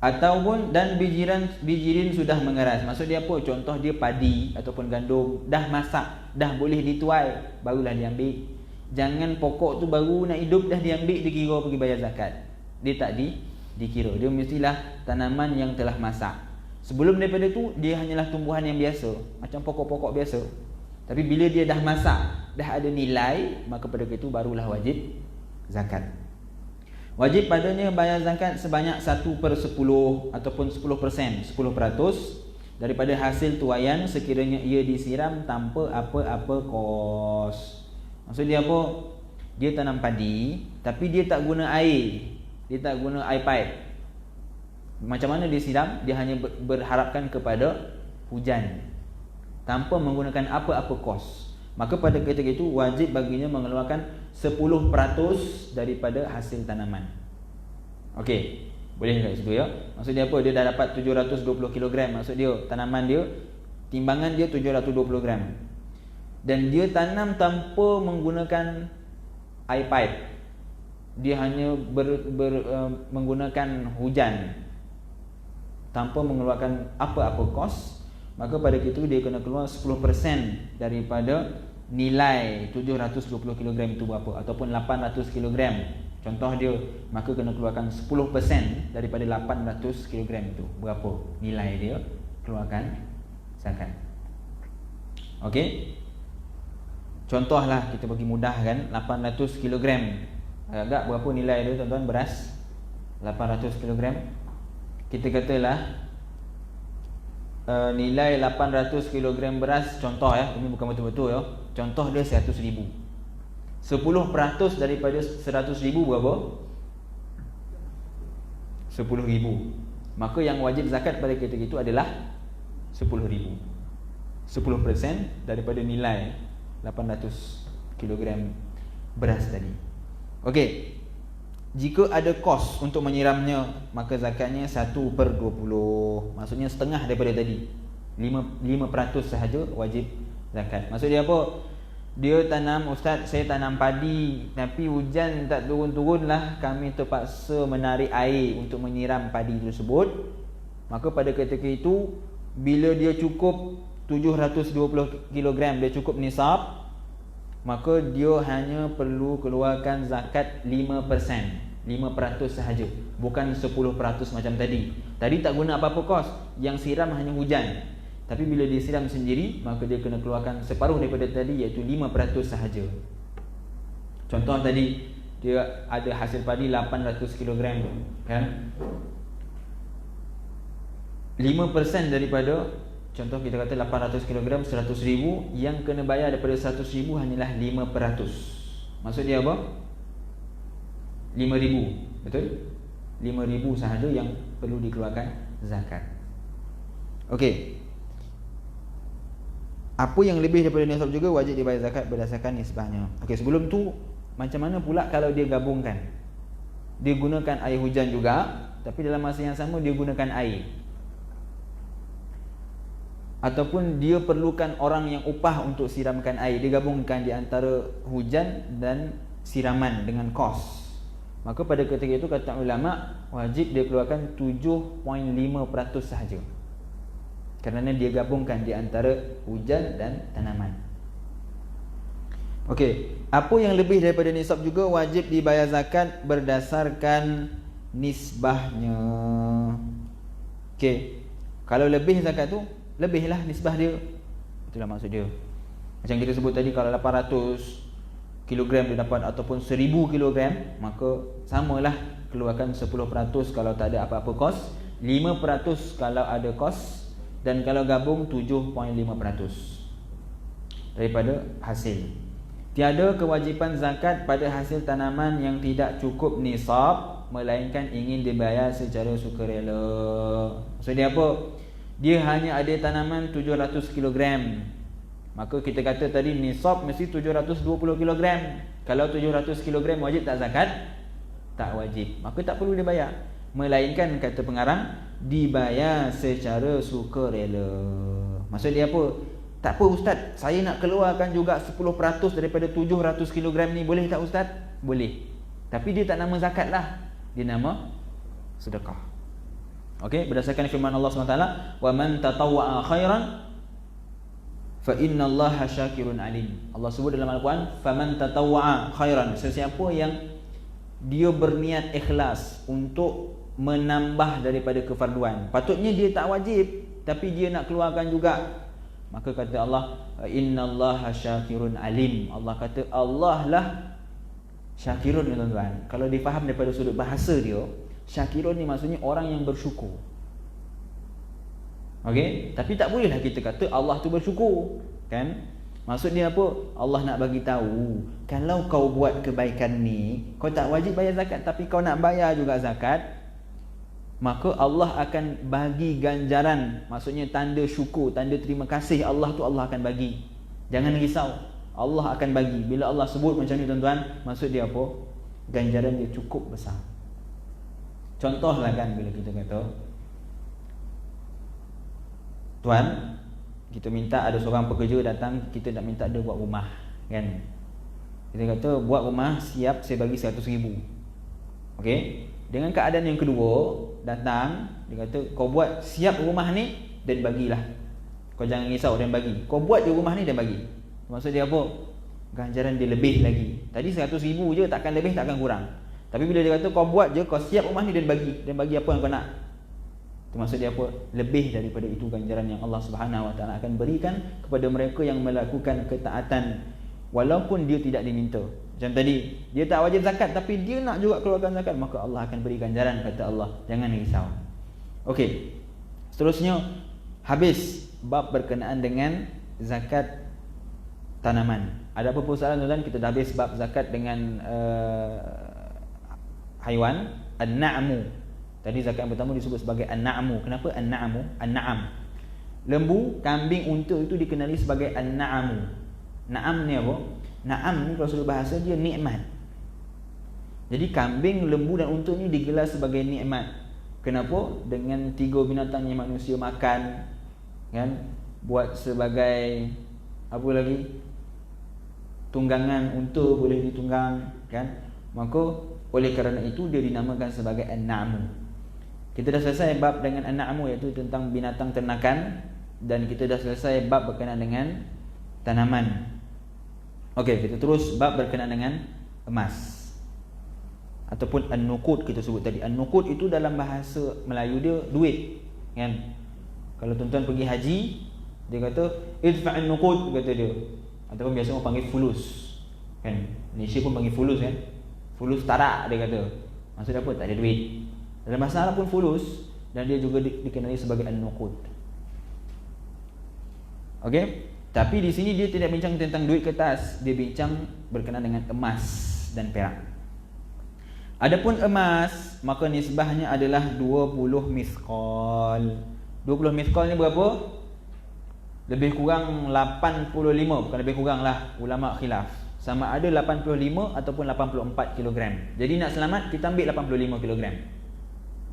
Ataupun dan bijirin sudah mengeras. Maksud dia apa? Contoh dia padi ataupun gandum dah masak, dah boleh dituai, barulah diambil. Jangan pokok tu baru nak hidup dah diambil, dikira pergi bayar zakat. Dia tak dikira. Dia mestilah tanaman yang telah masak. Sebelum daripada tu dia hanyalah tumbuhan yang biasa, macam pokok-pokok biasa. Tapi bila dia dah masak, dah ada nilai, maka pada itu barulah wajib zakat. Wajib padanya bayar zakat sebanyak 1/10 ataupun 10%, 10% daripada hasil tuaian sekiranya ia disiram tanpa apa-apa kos. Maksud dia apa? Dia tanam padi, tapi dia tak guna air. Dia tak guna air pipe. Macam mana dia siram? Dia hanya berharapkan kepada hujan, tanpa menggunakan apa-apa kos. Maka pada ketika itu wajib baginya mengeluarkan 10% daripada hasil tanaman. Okey, boleh kat situ ya? Maksud dia apa? Dia dah dapat 720 kg. Maksud dia tanaman dia, timbangan dia 720 gram. Dan dia tanam tanpa menggunakan air pipe. Dia hanya menggunakan hujan, tanpa mengeluarkan apa-apa kos. Maka pada itu dia kena keluar 10% daripada nilai 720 kg itu berapa, ataupun 800 kg contoh dia. Maka kena keluarkan 10% daripada 800 kg itu berapa nilai dia, keluarkan zakat. Okey, contohlah kita bagi mudah kan, 800 kg. Agak berapa nilai dia tuan-tuan beras? 800 kg. Kita katalah nilai 800 kg beras, contoh ya, ini bukan betul-betul ya. Contoh dia 100,000. 10% daripada 100,000 berapa? 10,000. Maka yang wajib zakat pada ketika itu adalah 10,000. 10% daripada nilai 800 kg beras tadi. Okey. Jika ada kos untuk menyiramnya, maka zakatnya 1/20. Maksudnya setengah daripada tadi. 5% sahaja wajib zakat. Maksud dia apa? Dia tanam, Ustaz, saya tanam padi, tapi hujan tak turun-turunlah, kami terpaksa menarik air untuk menyiram padi tersebut. Maka pada ketika itu, bila dia cukup 720 kg, dia cukup nisab, maka dia hanya perlu keluarkan zakat 5%. 5% sahaja, bukan 10% macam tadi. Tadi tak guna apa-apa kos, yang siram hanya hujan. Tapi bila dia siram sendiri, maka dia kena keluarkan separuh daripada tadi, iaitu 5% sahaja. Contoh tadi, dia ada hasil padi 800 kg kan? 5% daripada, contoh kita kata 800 kg 100,000, yang kena bayar daripada 100,000 hanyalah 5%. Maksud dia apa? 5,000, betul? 5,000 sahaja yang perlu dikeluarkan zakat. Okey. Apa yang lebih daripada nisab juga wajib dibayar zakat berdasarkan nisbahnya. Okey, sebelum tu macam mana pula kalau dia gabungkan? Dia gunakan air hujan juga, tapi dalam masa yang sama dia gunakan air. Ataupun dia perlukan orang yang upah untuk siramkan air. Dia gabungkan di antara hujan dan siraman dengan kos. Maka pada ketika itu kata ulama, wajib dia keluarkan 7.5% sahaja, kerana dia gabungkan di antara hujan dan tanaman. Okey, apa yang lebih daripada nisab juga wajib dibayar zakat berdasarkan nisbahnya. Okey, kalau lebih zakat tu, lebihlah nisbah dia. Itulah maksud dia. Macam kita sebut tadi, kalau 800 kilogram dia dapat ataupun 1000 kilogram, maka samalah keluarkan 10% kalau tak ada apa-apa kos, 5% kalau ada kos, dan kalau gabung 7.5% daripada hasil. Tiada kewajipan zakat pada hasil tanaman yang tidak cukup nisab, melainkan ingin dibayar secara sukarela. Maksud dia apa? Dia hanya ada tanaman 700 kilogram, maka kita kata tadi nisab mesti 720 kilogram. Kalau 700 kilogram wajib tak zakat? Tak wajib. Maka tak perlu dibayar. Melainkan kata pengarang, dibayar secara sukarela. Maksud dia apa? Tak apa ustaz, saya nak keluarkan juga 10% daripada 700 kilogram ni, boleh tak ustaz? Boleh. Tapi dia tak nama zakat lah, dia nama sedekah. Okey, berdasarkan firman Allah SWT, wa man tatawwa'a khairan fa innallaha syakirun alim. Allah sebut dalam Al-Quran, faman tatawwa'a khairan, sesiapa yang dia berniat ikhlas untuk menambah daripada kefarduan. Patutnya dia tak wajib, tapi dia nak keluarkan juga. Maka kata Allah, innallaha syakirun alim. Allah kata Allah lah syakirun, tuan-tuan. Kalau difaham daripada sudut bahasa dia, syakirun ni maksudnya orang yang bersyukur. Okey, tapi tak bolehlah kita kata Allah tu bersyukur, kan? Maksud dia apa? Allah nak bagi tahu, kalau kau buat kebaikan ni, kau tak wajib bayar zakat, tapi kau nak bayar juga zakat, maka Allah akan bagi ganjaran. Maksudnya tanda syukur, tanda terima kasih Allah tu Allah akan bagi. Jangan risau, Allah akan bagi. Bila Allah sebut macam ni, tuan-tuan, maksud dia apa? Ganjaran dia cukup besar. Contohlah kan, bila kita kata, tuan, kita minta ada seorang pekerja datang, kita nak minta dia buat rumah, kan? Kita kata buat rumah siap, saya bagi 100,000. Okey, dengan keadaan yang kedua, datang, dia kata kau buat siap rumah ni dan bagilah. Kau jangan risau dan bagi. Kau buat je rumah ni dan bagi. Maksud dia apa? Ganjaran dia lebih lagi. Tadi 100,000 je, takkan lebih, takkan kurang. Tapi bila dia kata kau buat je, kau siap rumah ni dan bagi apa yang kau nak, itu maksud dia apa? Lebih daripada itu ganjaran yang Allah Subhanahu Wa Taala akan berikan kepada mereka yang melakukan ketaatan walaupun dia tidak diminta. Macam tadi, dia tak wajib zakat tapi dia nak juga keluarkan zakat, maka Allah akan beri ganjaran, kata Allah. Jangan risau. Okey. Seterusnya, habis bab berkenaan dengan zakat tanaman. Ada apa persoalan, tuan-tuan? Kita dah habis bab zakat dengan haiwan, an-na'mu. Tadi zakat yang pertama disebut sebagai an-na'mu. Kenapa an-na'mu? An-na'am. Lembu, kambing, unta itu dikenali sebagai an-na'mu. Na'am ni apa? Na'am ni kalau sudut bahasa dia nikmat. Jadi kambing, lembu dan unta ni digelar sebagai nikmat. Kenapa? Dengan 3 binatang yang manusia makan, kan? Buat sebagai apa lagi? Tunggangan unta boleh ditunggang, kan? Maka oleh kerana itu dia dinamakan sebagai an-na'mu. Kita dah selesai bab dengan an-na'mu, iaitu tentang binatang ternakan, dan kita dah selesai bab berkenaan dengan tanaman. Okey, kita terus bab berkenaan dengan emas ataupun an-nuqud. Kita sebut tadi an-nuqud itu dalam bahasa Melayu dia duit, kan? Kalau tuan-tuan pergi haji, dia kata idfa'an nuqud, kata dia. Ataupun biasa orang panggil fulus, kan? Malaysia pun panggil fulus, kan? Fulus tarak, dia kata. Maksud apa? Tak ada duit. Dalam bahasa Arab pun fulus, dan dia juga dikenali sebagai an-nuqud. Okey? Tapi di sini dia tidak bincang tentang duit kertas, dia bincang berkenaan dengan emas dan perak. Adapun emas, maka nisbahnya adalah 20 misqal. 20 misqal ni berapa? Lebih kurang 85, bukan lebih kurang lah, ulama khilaf. Sama ada 85 ataupun 84 kilogram. Jadi nak selamat kita ambil 85 kilogram.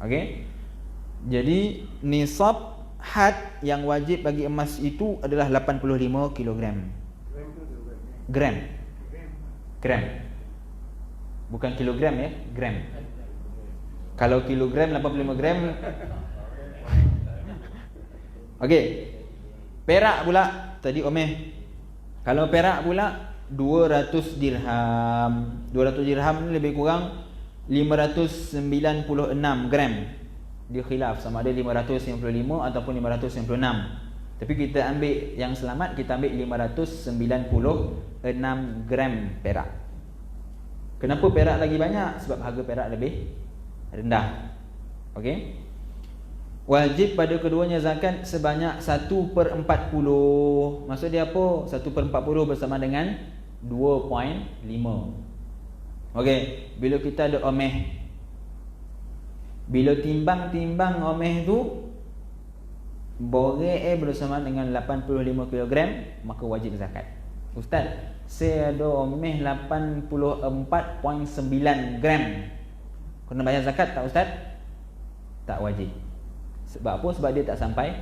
Okey. Jadi nisab had yang wajib bagi emas itu adalah 85 kilogram. Gram. Gram. Bukan kilogram ya, gram. Kalau kilogram 85 gram. Okey. Perak pula tadi Omeh. Kalau perak pula 200 dirham. 200 dirham ni lebih kurang 596 gram. Dia khilaf sama ada 555 ataupun 596. Tapi kita ambil yang selamat, kita ambil 596 gram perak. Kenapa perak lagi banyak? Sebab harga perak lebih rendah. Okey. Wajib pada keduanya zakat sebanyak 1/40. Maksud dia apa? 1/40 bersama dengan 2.5. Okey, bila kita ada omeh, bila timbang-timbang omeh tu borek bersama dengan 85 kg, maka wajib zakat. Ustaz, saya ada omeh 84.9 gram. Kena bayar zakat tak Ustaz? Tak wajib. Sebab apa? Sebab dia tak sampai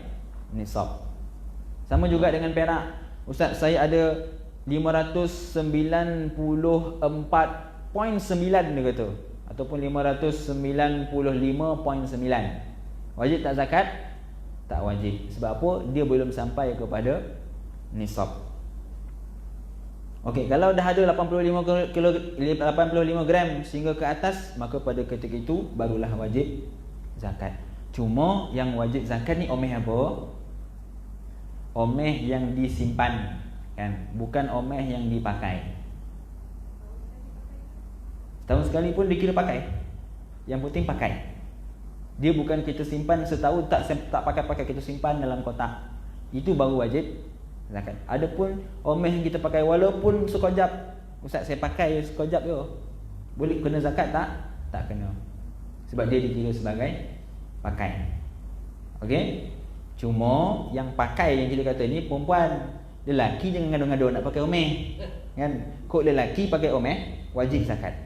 nisab. Sama juga dengan perak. Ustaz, saya ada 594.9 dia kata, ataupun 595.9. Wajib tak zakat? Tak wajib. Sebab apa? Dia belum sampai kepada nisab. Okey, kalau dah ada 85 gram sehingga ke atas, maka pada ketika itu barulah wajib zakat. Cuma yang wajib zakat ni omeh apa? Omeh yang disimpan, kan? Bukan omeh yang dipakai. Setahun sekali pun dikira pakai. Yang penting pakai. Dia bukan kita simpan setahun tak pakai-pakai, kita simpan dalam kotak. Itu baru wajib zakat. Adapun omeh yang kita pakai walaupun sekejap, Ustaz saya pakai sekejap je, boleh kena zakat tak? Tak kena. Sebab dia dikira sebagai pakai. Okey. Cuma yang pakai yang kita kata ni perempuan, lelaki jangan ngadu-ngadu nak pakai omeh. Kan? Kok lelaki pakai omeh wajib zakat.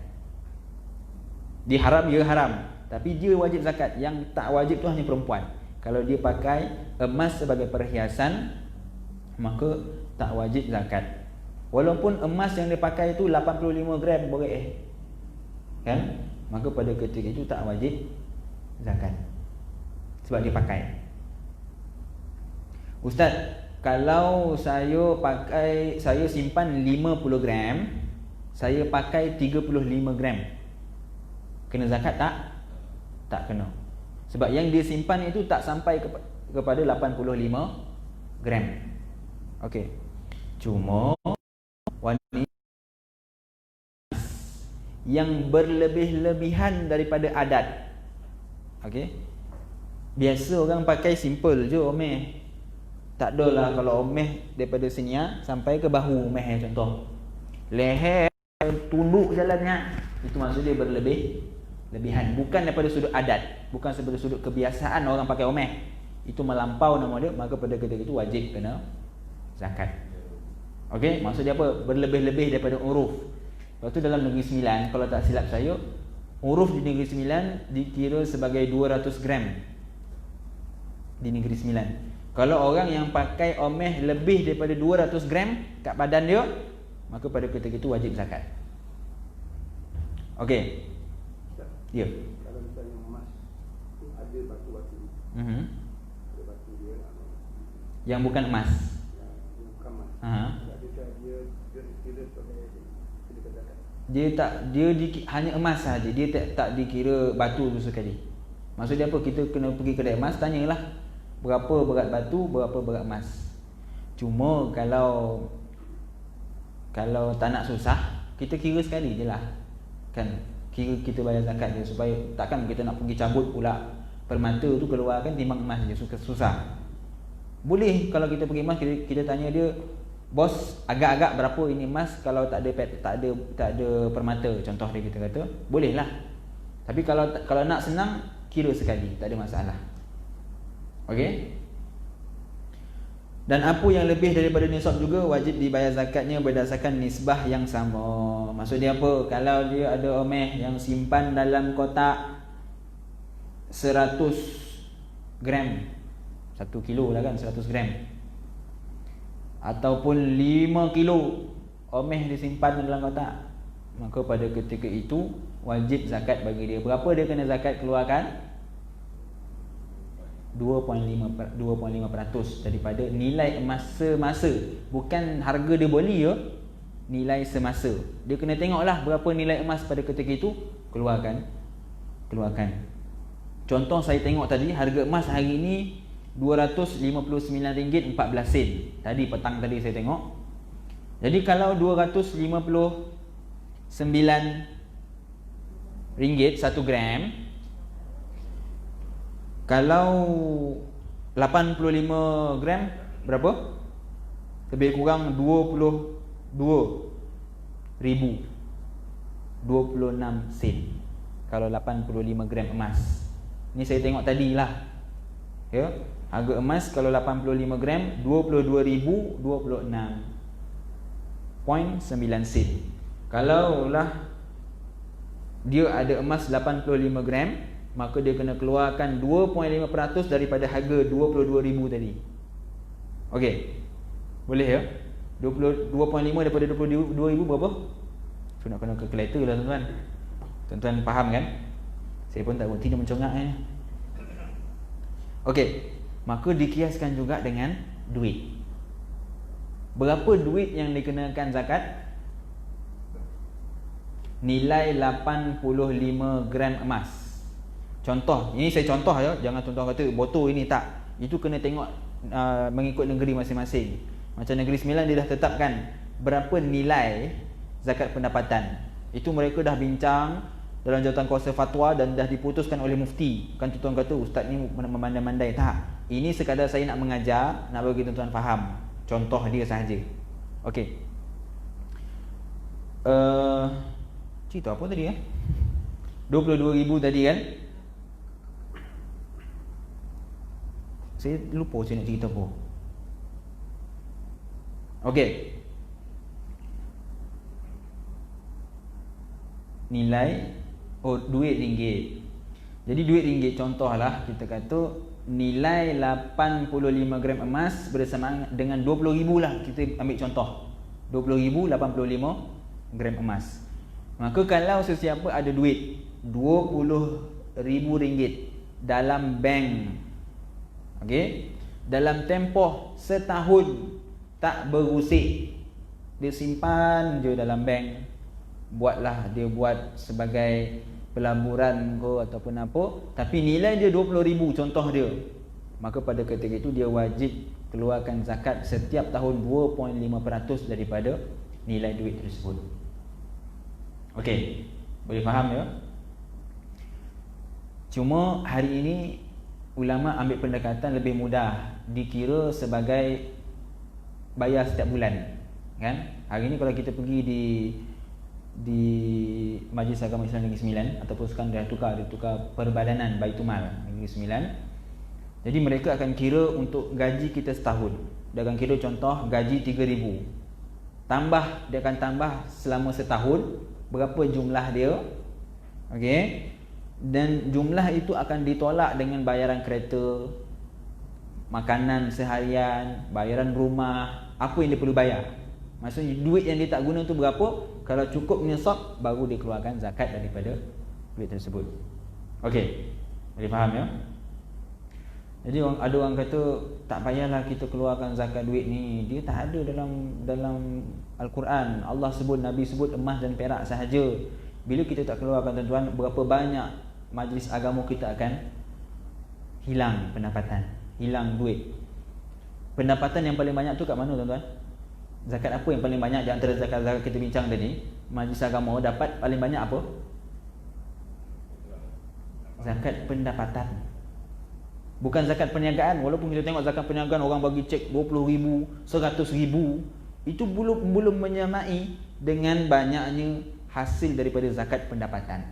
Dia haram, dia haram, tapi dia wajib zakat. Yang tak wajib tu hanya perempuan. Kalau dia pakai emas sebagai perhiasan, maka tak wajib zakat. Walaupun emas yang dia pakai itu 85 gram boleh, kan? Maka pada ketika itu tak wajib zakat. Sebab dia pakai. Ustaz, kalau saya simpan 50 gram, saya pakai 35 gram, kena zakat tak? Tak kena. Sebab yang dia simpan itu tak sampai kepada 85 gram. Okey. Cuma wanita yang berlebih-lebihan daripada adat. Okey. Biasa orang pakai simple je omeh. Tak adalah kalau omeh daripada sini sampai ke bahu omeh contoh. Leher tunduk jalannya. Itu maksud dia berlebihan. Bukan daripada sudut adat, bukan daripada sudut kebiasaan orang pakai omeh. Itu melampau nama dia, maka pada ketika itu wajib kena zakat. Okey, maksud dia apa? Berlebih-lebih daripada uruf. Lepas tu dalam Negeri Sembilan, kalau tak silap saya, uruf di Negeri Sembilan dikira sebagai 200 gram. Di Negeri Sembilan. Kalau orang yang pakai omeh lebih daripada 200 gram kat badan dia, maka pada ketika itu wajib zakat. Okey. Ya. Kalau misalnya emas tu ada batu-batu. Ada batu dia yang bukan emas. Yang bukan emas. Adakah dia dikira sebagai zakat? Dia hanya emas saja. Dia tak dikira batu tu sekali. Maksud dia apa? Kita kena pergi kedai emas, tanyalah berapa berat batu, berapa berat emas. Cuma kalau tak nak susah, kita kira sekali je lah. Kan? Kira kita bayar zakat je, supaya takkan kita nak pergi cabut pula permata tu keluarkan timbang emas je, susah. Boleh kalau kita pergi emas, kita tanya dia, bos agak-agak berapa ini emas kalau tak ada permata, contoh dia kita kata, boleh lah. Tapi kalau nak senang, kira sekali, tak ada masalah. Okey? Dan apa yang lebih daripada nisab juga wajib dibayar zakatnya berdasarkan nisbah yang sama. Maksud dia apa? Kalau dia ada omeh yang simpan dalam kotak 100 gram, 1 kilo lah kan, 100 gram, ataupun 5 kilo omeh disimpan dalam kotak, maka pada ketika itu wajib zakat bagi dia. Berapa dia kena zakat keluarkan? 2.5% daripada nilai emas semasa. Bukan harga dia beli ya, nilai semasa. Dia kena tengoklah berapa nilai emas pada ketika itu, keluarkan. Contoh saya tengok tadi, harga emas hari ini RM259.14. Tadi petang tadi saya tengok. Jadi kalau RM259 1 gram, kalau 85 gram berapa? Lebih kurang 22,026 sen. Kalau 85 gram emas. Ni saya tengok tadilah. Ya, harga emas kalau 85 gram 22,026.9 sen. Kalau lah dia ada emas 85 gram, maka dia kena keluarkan 2.5% daripada harga 22,000 tadi. Okey. Boleh ya? 2.5 daripada 22,000 berapa? So nak kena calculator lah tuan-tuan. Tuan-tuan faham kan? Saya pun tak berhenti dia mencongak ni. Okey. Maka dikiaskan juga dengan duit. Berapa duit yang dikenakan zakat? Nilai 85 gram emas. Contoh, ini saya contoh ya, jangan tuan-tuan kata botol ini tak. Itu kena tengok mengikut negeri masing-masing. Macam Negeri Sembilan dia dah tetapkan berapa nilai zakat pendapatan. Itu mereka dah bincang dalam Jawatankuasa Fatwa dan dah diputuskan oleh mufti. Kan tuan-tuan kata ustaz ni memandai-mandai. Tak. Ini sekadar saya nak mengajar, nak bagi tuan-tuan faham. Contoh dia sahaja. Okey. Cerita apa tadi 22,000 tadi kan? Saya lupa saya nak cerita apa. Okey. Nilai duit ringgit. Jadi duit ringgit contohlah kita kata nilai 85 gram emas bersamaan dengan 20,000 lah, kita ambil contoh. 20,000 85 gram emas. Maka kalau sesiapa ada duit 20,000 ringgit dalam bank, okey, dalam tempoh setahun tak berusik, dia simpan je dalam bank, buatlah dia buat sebagai pelaburan ke ataupun apa, tapi nilai dia 20,000 contoh dia, maka pada ketika itu dia wajib keluarkan zakat setiap tahun 2.5% daripada nilai duit tersebut. Okey, boleh faham ya? Cuma hari ini ulama ambil pendekatan lebih mudah, dikira sebagai bayar setiap bulan, kan? Hari ini kalau kita pergi di Majlis Agama Islam Negeri Sembilan ataupun sekarang dah tukar Perbadanan Baitumal Negeri Sembilan. Jadi mereka akan kira untuk gaji kita setahun. Dia akan kira contoh gaji 3,000. Tambah, dia akan tambah selama setahun berapa jumlah dia. Okey. Dan jumlah itu akan ditolak dengan bayaran kereta, makanan seharian, bayaran rumah, apa yang dia perlu bayar. Maksudnya duit yang dia tak guna tu berapa, kalau cukup nisab baru dia keluarkan zakat daripada duit tersebut. Okey. Boleh faham ya? Jadi ada orang kata tak payahlah kita keluarkan zakat duit ni, dia tak ada dalam Al-Quran. Allah sebut, Nabi sebut emas dan perak sahaja. Bila kita tak keluarkan tuan-tuan, berapa banyak majlis agama kita akan hilang pendapatan, hilang duit. Pendapatan yang paling banyak tu kat mana tuan-tuan? Zakat apa yang paling banyak di antara zakat-zakat kita bincang tadi? Majlis agama dapat paling banyak apa? Zakat pendapatan. Bukan zakat perniagaan. Walaupun kita tengok zakat perniagaan orang bagi cek 20,000, 100,000, itu belum menyamai dengan banyaknya hasil daripada zakat pendapatan.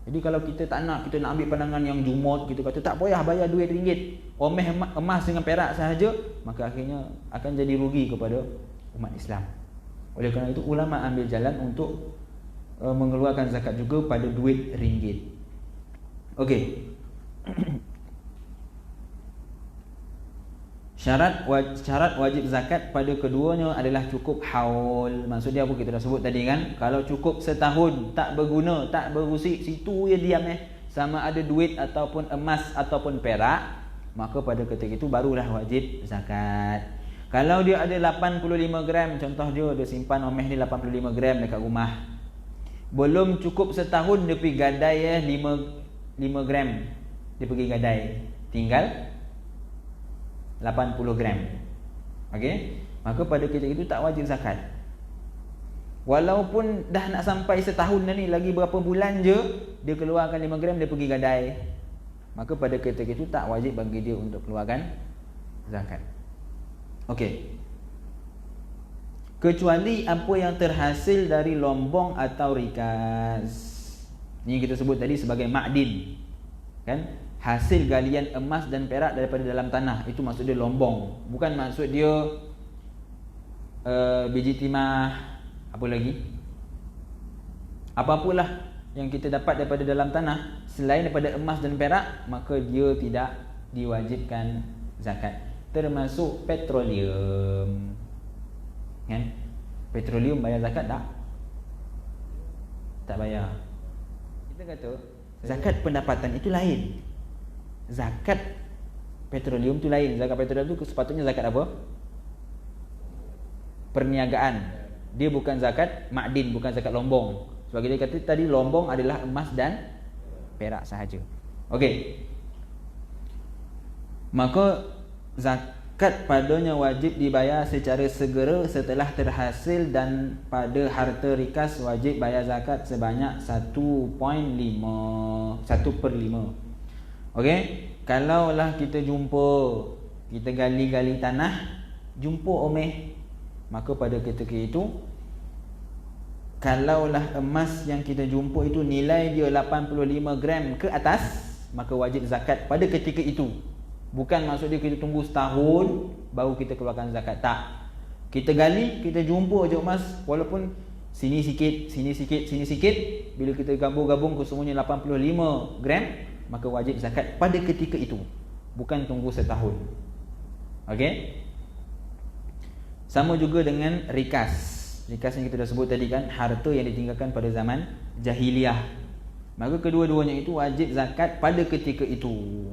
Jadi kalau kita tak nak, kita nak ambil pandangan yang jumut, kita kata tak payah bayar duit ringgit, omeh emas dengan perak sahaja, maka akhirnya akan jadi rugi kepada umat Islam. Oleh kerana itu ulama ambil jalan untuk mengeluarkan zakat juga pada duit ringgit. Okey. Syarat wajib zakat pada keduanya adalah cukup haul. Maksudnya apa, kita dah sebut tadi kan, kalau cukup setahun tak berguna, tak berusik, situ je diam sama ada duit ataupun emas ataupun perak, maka pada ketika itu barulah wajib zakat. Kalau dia ada 85 gram, contoh dia simpan omeh dia 85 gram dekat rumah, belum cukup setahun dia pergi gadai 5 gram, dia pergi gadai, tinggal 80 gram. Okey, maka pada ketika itu tak wajib zakat. Walaupun dah nak sampai setahun dah ni, lagi berapa bulan je dia keluarkan 5 gram, dia pergi gadai, maka pada ketika itu tak wajib bagi dia untuk keluarkan zakat. Okey, kecuali apa yang terhasil dari lombong atau rikas. Ni kita sebut tadi sebagai ma'din, kan? Hasil galian emas dan perak daripada dalam tanah, itu maksud dia lombong. Bukan maksud dia biji timah, apa lagi, apa-apalah yang kita dapat daripada dalam tanah selain daripada emas dan perak, maka dia tidak diwajibkan zakat. Termasuk petroleum, kan? Petroleum bayar zakat tak? Tak bayar. Kita kata zakat pendapatan itu lain, zakat petroleum tu lain. Zakat petroleum tu sepatutnya zakat apa? Perniagaan. Dia bukan zakat ma'din, bukan zakat lombong. Sebab dia kata tadi lombong adalah emas dan perak sahaja. Okey, maka zakat padanya wajib dibayar secara segera setelah terhasil, dan pada harta rikas wajib bayar zakat sebanyak 1.5, 1/5. Okey, kalaulah kita jumpa, kita gali-gali tanah, jumpa omeh, maka pada ketika itu, kalaulah emas yang kita jumpa itu nilai dia 85 gram ke atas, maka wajib zakat pada ketika itu. Bukan maksud dia kita tunggu setahun baru kita keluarkan zakat, tak. Kita gali, kita jumpa je emas, walaupun sini sikit, sini sikit, sini sikit, bila kita gabung-gabung kesemuanya 85 gram, maka wajib zakat pada ketika itu, bukan tunggu setahun. Okey. Sama juga dengan rikas. Rikas yang kita dah sebut tadi kan, harta yang ditinggalkan pada zaman jahiliah. Maka kedua-duanya itu wajib zakat pada ketika itu,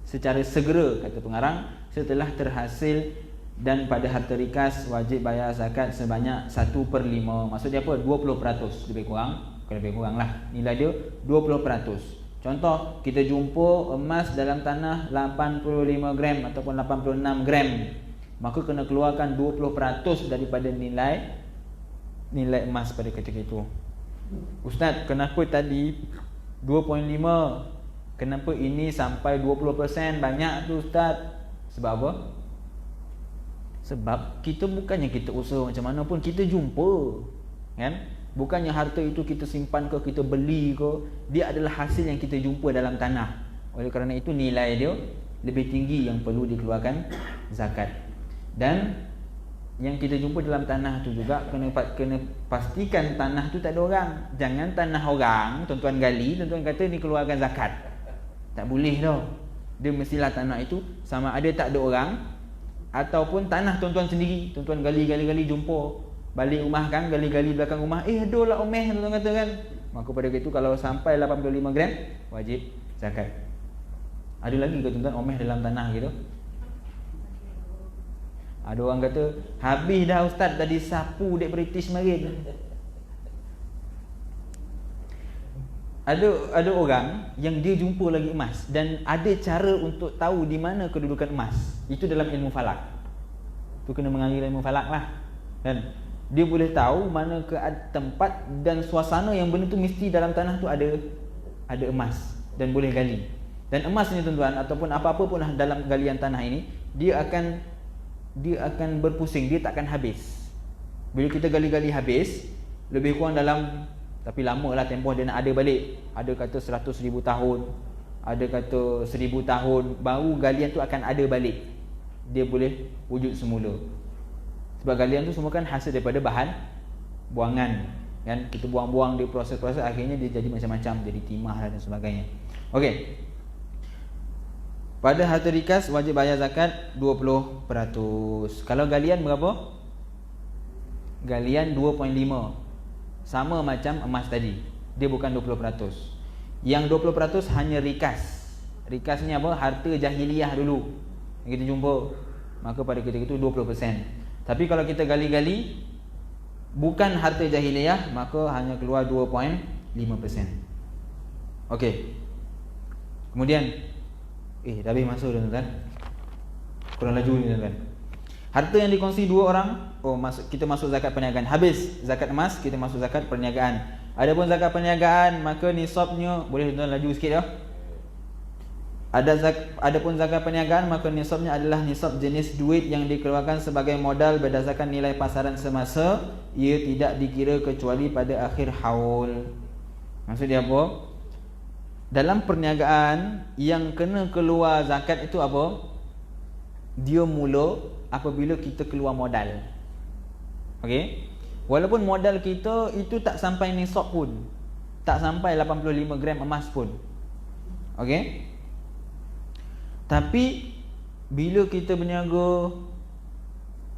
secara segera, kata pengarang, setelah terhasil. Dan pada harta rikas wajib bayar zakat sebanyak 1/5. Maksudnya apa? 20%, lebih kurang. Bukan lebih kurang lah, nilai dia 20%. Contoh, kita jumpa emas dalam tanah 85 gram ataupun 86 gram, maka kena keluarkan 20% daripada nilai emas pada ketika itu. Ustaz, kenapa tadi 2.5? Kenapa ini sampai 20%? Banyak tu Ustaz. Sebab apa? Sebab kita bukannya kita usaha macam mana pun, kita jumpa, kan? Bukannya harta itu kita simpan ke, kita beli ke, dia adalah hasil yang kita jumpa dalam tanah. Oleh kerana itu nilai dia lebih tinggi yang perlu dikeluarkan zakat. Dan yang kita jumpa dalam tanah tu juga kena pastikan tanah tu tak ada orang. Jangan tanah orang tuan-tuan gali, tuan-tuan kata ni keluarkan zakat. Tak boleh tau. Dia mestilah tanah itu sama ada tak ada orang, ataupun tanah tuan-tuan sendiri. Tuan-tuan gali jumpa, balik rumah kan, gali-gali belakang rumah, ada lah omeh, tuan-tuan kata kan. Maka pada itu kalau sampai 85 gram wajib zakat. Ada lagi ke tuan-tuan omeh dalam tanah gitu? Ada orang kata, habis dah Ustaz, dah disapu dek British marin. Ada orang yang dia jumpa lagi emas, dan ada cara untuk tahu di mana kedudukan emas. Itu dalam ilmu falak. Tu kena mengalir ilmu falak lah. Dan dia boleh tahu mana ke tempat dan suasana yang benda tu mesti dalam tanah tu ada emas, dan boleh gali. Dan emas ni tuan-tuan, ataupun apa-apa pun dalam galian tanah ini, dia akan berpusing, dia takkan habis. Bila kita gali-gali habis, lebih kurang dalam Tapi lama lah tempoh dia nak ada balik. Ada kata 100,000 tahun, ada kata 1000 tahun, baru galian tu akan ada balik. Dia boleh wujud semula. Sebab galian tu semua kan hasil daripada bahan buangan, kan? Kita buang-buang dia, proses-proses, akhirnya dia jadi macam-macam, jadi timah dan sebagainya. Okey. Pada harta rikas wajib bayar zakat 20%. Kalau galian berapa? Galian 2.5. Sama macam emas tadi. Dia bukan 20%. Yang 20% hanya rikas. Rikas ni apa? Harta jahiliyah dulu yang kita jumpa. Maka pada ketika itu 20%. Tapi kalau kita gali-gali bukan harta jahiliyah, maka hanya keluar 2.5%. Okey. Kemudian dah habis masa tuan-tuan. Kurang laju ni tuan-tuan. Harta yang dikongsi dua orang, kita masuk zakat perniagaan. Habis zakat emas, kita masuk zakat perniagaan. Adapun zakat perniagaan, maka nisabnya, boleh tuan-tuan laju sikit ya. Adapun zakat perniagaan, maka nisabnya adalah nisab jenis duit yang dikeluarkan sebagai modal berdasarkan nilai pasaran semasa. Ia tidak dikira kecuali pada akhir haul. Maksudnya apa? Dalam perniagaan yang kena keluar zakat itu apa? Dia mula apabila kita keluar modal. Okey? Walaupun modal kita itu tak sampai nisab pun, tak sampai 85 gram emas pun. Okey? Tapi bila kita berniaga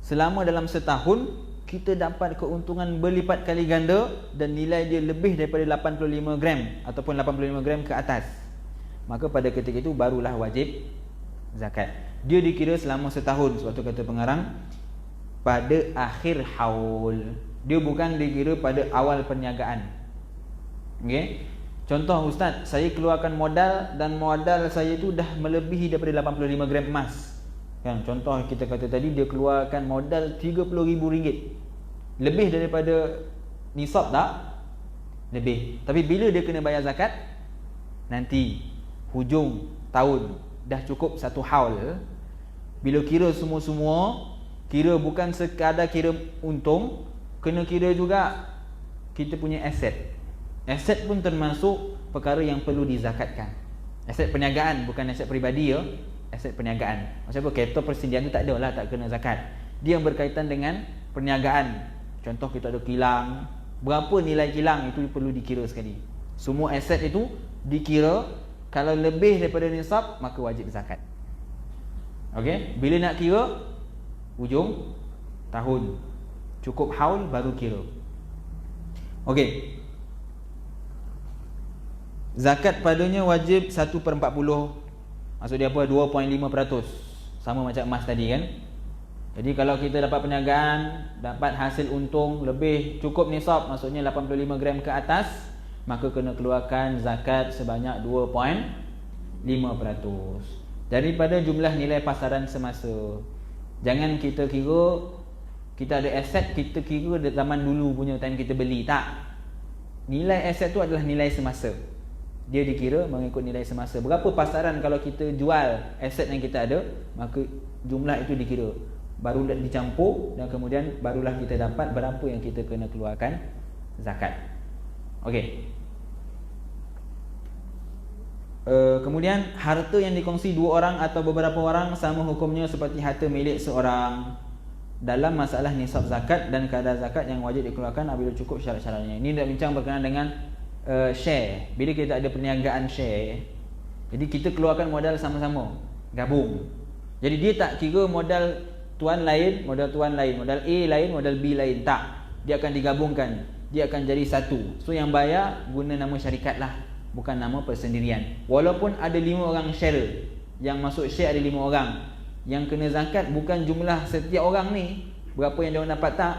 selama dalam setahun, kita dapat keuntungan berlipat kali ganda dan nilai dia lebih daripada 85 gram ataupun 85 gram ke atas, maka pada ketika itu barulah wajib zakat. Dia dikira selama setahun. Sebab tu kata pengarang pada akhir haul. Dia bukan dikira pada awal perniagaan. Okey. Contoh, ustaz, saya keluarkan modal dan modal saya tu dah melebihi daripada 85 gram emas. Kan, contoh kita kata tadi dia keluarkan modal RM30,000. Lebih daripada nisab tak? Lebih. Tapi bila dia kena bayar zakat? Nanti hujung tahun, dah cukup satu haul. Bila kira semua-semua, kira bukan sekadar kira untung, kena kira juga kita punya aset. Aset pun termasuk perkara yang perlu dizakatkan. Aset perniagaan, bukan aset peribadi ya. Aset perniagaan. Maksudnya apa? Capital persediaan tu tak ada lah, tak kena zakat. Dia yang berkaitan dengan perniagaan. Contoh kita ada kilang, berapa nilai kilang itu perlu dikira sekali. Semua aset itu dikira. Kalau lebih daripada nisab, maka wajib zakat. Okey, bila nak kira? Hujung tahun, cukup haul baru kira. Okey. Zakat padanya wajib 1/40. Maksud dia apa? 2.5%. Sama macam emas tadi kan. Jadi kalau kita dapat perniagaan, dapat hasil untung lebih cukup nisab, maksudnya 85 gram ke atas, maka kena keluarkan zakat sebanyak 2.5% daripada jumlah nilai pasaran semasa. Jangan kita kira kita ada aset, kita kira zaman dulu punya time kita beli. Tak. Nilai aset tu adalah nilai semasa. Dia dikira mengikut nilai semasa. Berapa pasaran kalau kita jual aset yang kita ada, maka jumlah itu dikira. Baru dicampur dan kemudian barulah kita dapat berapa yang kita kena keluarkan zakat. Okey. Kemudian harta yang dikongsi dua orang atau beberapa orang sama hukumnya seperti harta milik seorang dalam masalah nisab zakat dan kadar zakat yang wajib dikeluarkan apabila cukup syarat-syaratnya. Ini dah bincang berkenaan dengan share. Bila kita ada perniagaan share, jadi kita keluarkan modal sama-sama, gabung. Jadi dia tak kira modal tuan lain, modal tuan lain, modal A lain, modal B lain. Tak. Dia akan digabungkan. Dia akan jadi satu. So yang bayar guna nama syarikat lah, bukan nama persendirian. Walaupun ada 5 orang share, yang masuk share ada 5 orang, yang kena zakat bukan jumlah setiap orang ni berapa yang dia dapat, tak,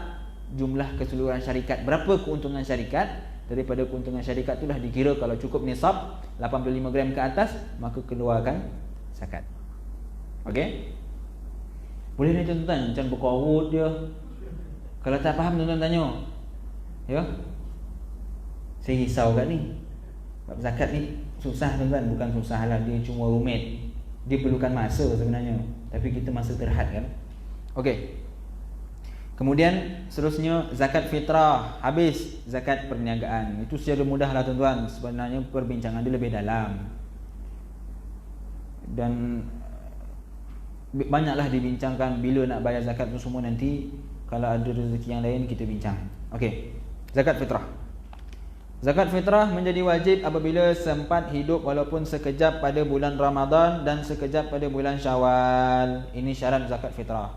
jumlah keseluruhan syarikat. Berapa keuntungan syarikat? Daripada keuntungan syarikat itulah dikira. Kalau cukup nisab 85 gram ke atas, maka keluarkan zakat. Okey? Boleh ni tuan-tuan, macam berkorut dia. Kalau tak faham tuan-tuan tanya. Ya? Saya risau kat ni. Bab zakat ni susah tuan-tuan. Bukan susah lah, dia cuma rumit. Dia perlukan masa sebenarnya. Tapi kita masa terhad kan. Okey. Kemudian seterusnya zakat fitrah, habis zakat perniagaan. Itu secara mudahlah tuan-tuan, sebenarnya perbincangan dia lebih dalam. Dan banyaklah dibincangkan bila nak bayar zakat tu semua, nanti kalau ada rezeki yang lain kita bincang. Okey. Zakat fitrah. Zakat fitrah menjadi wajib apabila sempat hidup walaupun sekejap pada bulan Ramadan dan sekejap pada bulan Syawal. Ini syarat zakat fitrah.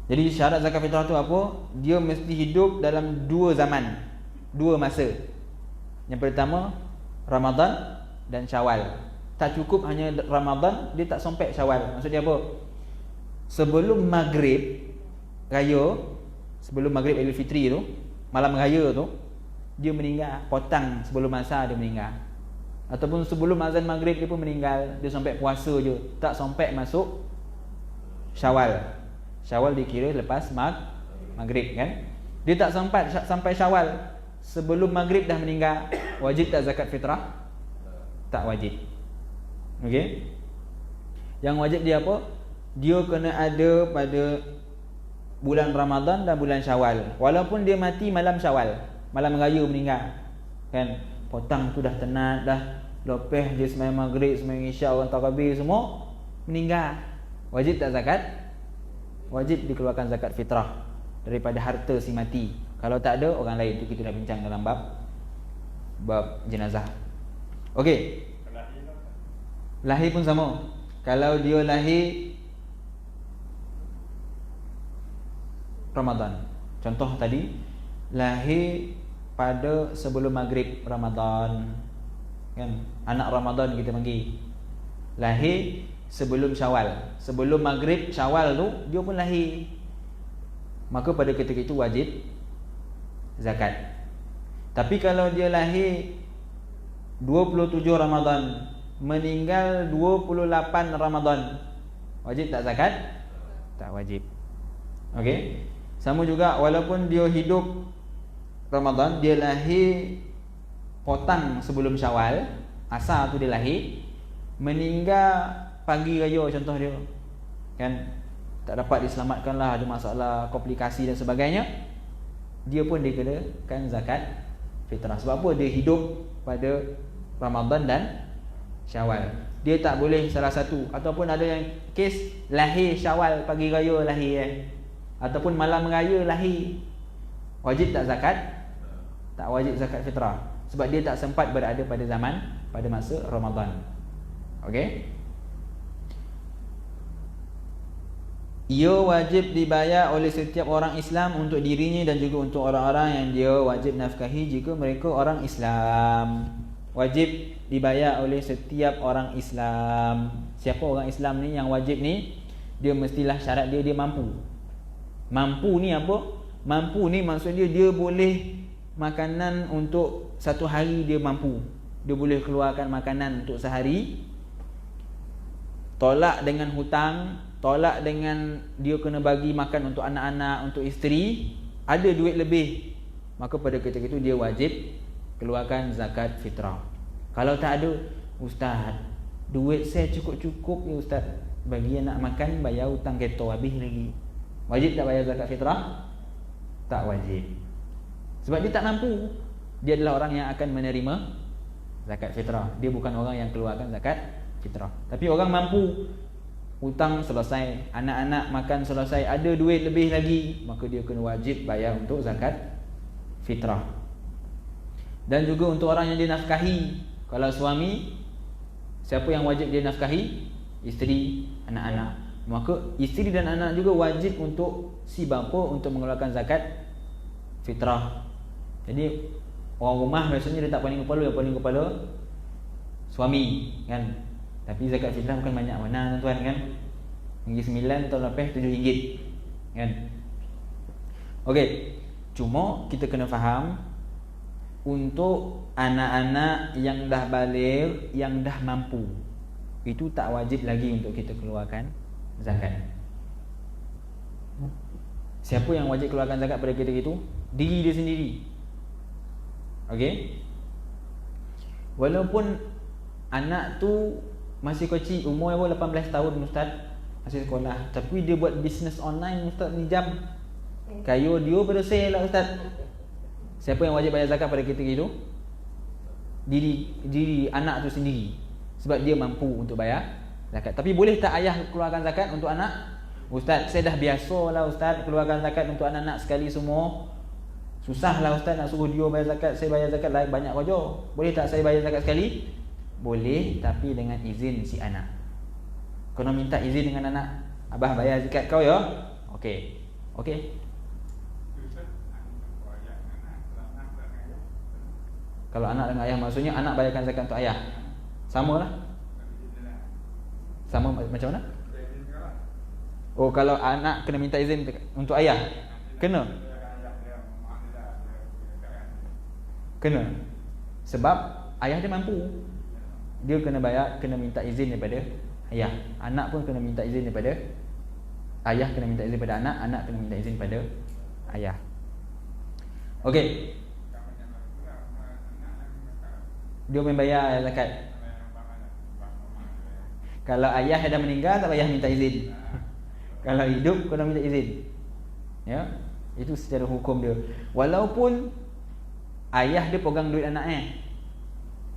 Jadi syarat zakat fitrah tu apa? Dia mesti hidup dalam dua zaman, dua masa. Yang pertama Ramadan dan Syawal. Tak cukup hanya Ramadan, dia tak sampai Syawal. Maksudnya apa? Sebelum maghrib raya, sebelum maghrib Idul Fitri tu, malam raya tu, dia meninggal, potang sebelum masa dia meninggal. Ataupun sebelum azan maghrib dia pun meninggal, dia sampai puasa je, tak sampai masuk Syawal. Syawal dikira lepas maghrib kan. Dia tak sampai Syawal, sebelum maghrib dah meninggal, wajib tak zakat fitrah? Tak wajib. Okey. Yang wajib dia apa? Dia kena ada pada bulan Ramadan dan bulan Syawal. Walaupun dia mati malam Syawal, malam raya meninggal, kan, potang tu dah tenat dah, lepas dia sembahyang maghrib, sembahyang isyak, orang tarawih semua, meninggal. Wajib tak zakat? Wajib dikeluarkan zakat fitrah daripada harta si mati. Kalau tak ada, orang lain. Itu kita dah bincang dalam bab jenazah. Okey. Lahir pun sama. Kalau dia lahir Ramadan, contoh tadi, lahir pada sebelum maghrib Ramadan, kan, anak Ramadan kita panggil. Lahir sebelum Syawal, sebelum maghrib Syawal tu dia pun lahir, maka pada ketika itu wajib zakat. Tapi kalau dia lahir 27 Ramadan, meninggal 28 Ramadan, wajib tak zakat? Tak wajib. Okey. Sama juga, walaupun dia hidup Ramadan, dia lahir potang sebelum Syawal, asar tu dia lahir, meninggal pagi raya contoh dia, kan, tak dapat diselamatkan lah, ada masalah komplikasi dan sebagainya, dia pun dikenakan zakat fitrah. Sebab apa? Dia hidup pada Ramadan dan Syawal. Dia tak boleh salah satu. Ataupun ada yang kes lahir Syawal, pagi raya lahir, ataupun malam raya lahir, wajib tak zakat? Tak wajib zakat fitrah, sebab dia tak sempat berada pada masa Ramadan. Okey. Ia wajib dibayar oleh setiap orang Islam untuk dirinya dan juga untuk orang-orang yang dia wajib nafkahi jika mereka orang Islam. Wajib dibayar oleh setiap orang Islam. Siapa orang Islam ni yang wajib ni? Dia mestilah syarat dia mampu. Mampu ni apa? Mampu ni maksudnya dia boleh makanan untuk satu hari, dia mampu. Dia boleh keluarkan makanan untuk sehari. Tolak dengan hutang, tolak dengan dia kena bagi makan untuk anak-anak, untuk isteri, ada duit lebih, maka pada ketika itu dia wajib keluarkan zakat fitrah. Kalau tak ada, ustaz, duit saya cukup-cukup ya ustaz, bagi anak makan, bayar hutang kereta habis lagi. Wajib tak bayar zakat fitrah? Tak wajib. Sebab dia tak mampu. Dia adalah orang yang akan menerima zakat fitrah. Dia bukan orang yang keluarkan zakat fitrah. Tapi orang mampu, hutang selesai, anak-anak makan selesai, ada duit lebih lagi, maka dia kena wajib bayar untuk zakat fitrah. Dan juga untuk orang yang dinafkahi. Kalau suami, siapa yang wajib dia nafkahi? Isteri, anak-anak. Maka isteri dan anak juga wajib untuk si bapa untuk mengeluarkan zakat fitrah. Jadi orang rumah biasanya dia tak paling kepala, yang paling kepala suami, kan. Tapi zakat fitrah bukan banyak mana tuan-tuan, kan. Ringgit 9 tahun lepas RM7, kan. Okey. Cuma kita kena faham, untuk anak-anak yang dah baligh, yang dah mampu, itu tak wajib lagi untuk kita keluarkan zakat. Siapa yang wajib keluarkan zakat pada ketika itu? Diri dia sendiri. Okey. Walaupun anak tu masih kecil, umur 18 tahun ustaz, masih sekolah, tapi dia buat bisnes online ustaz, ni jam Kayu dia bersih lah ustaz. Siapa yang wajib bayar zakat pada ketika itu? Diri anak tu sendiri. Sebab dia mampu untuk bayar zakat. Tapi boleh tak ayah keluarkan zakat untuk anak? Ustaz, saya dah biasa lah ustaz keluarkan zakat untuk anak-anak sekali semua. Susah lah ustaz nak suruh dia bayar zakat. Saya bayar zakat lain banyak saja. Boleh tak saya bayar zakat sekali? Boleh, tapi dengan izin si anak. Kena minta izin dengan anak. Abah bayar zakat kau ya? Okey. Okey. Kalau anak dengan ayah, maksudnya anak bayarkan zakat untuk ayah. Sama lah. Sama macam mana? Oh, kalau anak kena minta izin untuk ayah? Kena? Kena. Sebab ayah dia mampu. Dia kena bayar, kena minta izin daripada ayah. Anak pun kena minta izin daripada ayah, kena minta izin daripada anak, anak kena minta izin daripada ayah. Okey. Dia membayar zakat. Kalau ayah dah meninggal, tak payah minta izin. Kalau hidup, kena minta izin. Ya, itu secara hukum dia. Walaupun ayah dia pegang duit anaknya.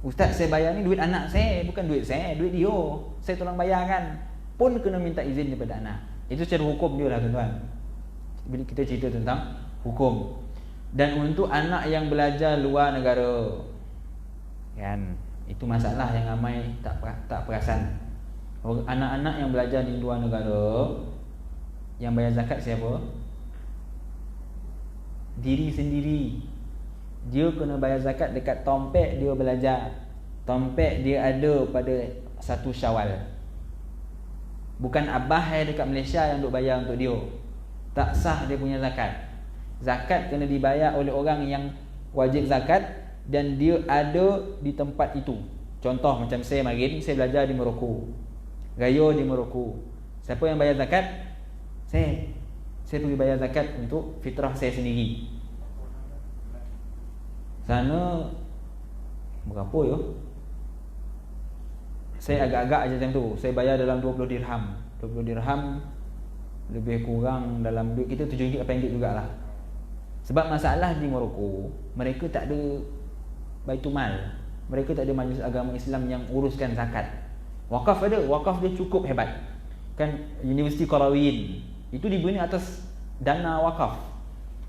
Ustaz, saya bayar ni duit anak saya, bukan duit saya, duit dia. Saya tolong bayarkan. Pun kena minta izin daripada anak. Itu secara hukum dia lah tuan-tuan. Bila kita cerita tentang hukum. Dan untuk anak yang belajar luar negara, kan, itu masalah yang ramai tak perasan. Anak-anak yang belajar di luar negara, yang bayar zakat siapa? Diri sendiri. Dia kena bayar zakat dekat tompek dia belajar. Tompek dia ada pada 1 Syawal. Bukan abah yang dekat Malaysia yang duk bayar untuk dia. Tak sah dia punya zakat. Zakat kena dibayar oleh orang yang wajib zakat dan dia ada di tempat itu. Contoh macam saya Marin, saya belajar di Morocco. Gaya di Morocco. Siapa yang bayar zakat? Saya pergi bayar zakat untuk fitrah saya sendiri. Sana berapa ya? Saya agak-agak aja macam tu. Saya bayar dalam 20 dirham. 20 dirham lebih kurang dalam duit kita RM7, RM8 jugalah. Sebab masalah di Morocco, mereka tak ada Baitul Mal. Mereka tak ada majlis agama Islam yang uruskan zakat. Wakaf ada, wakaf dia cukup hebat. Kan Universiti Qarawiyyin itu dibina atas dana wakaf.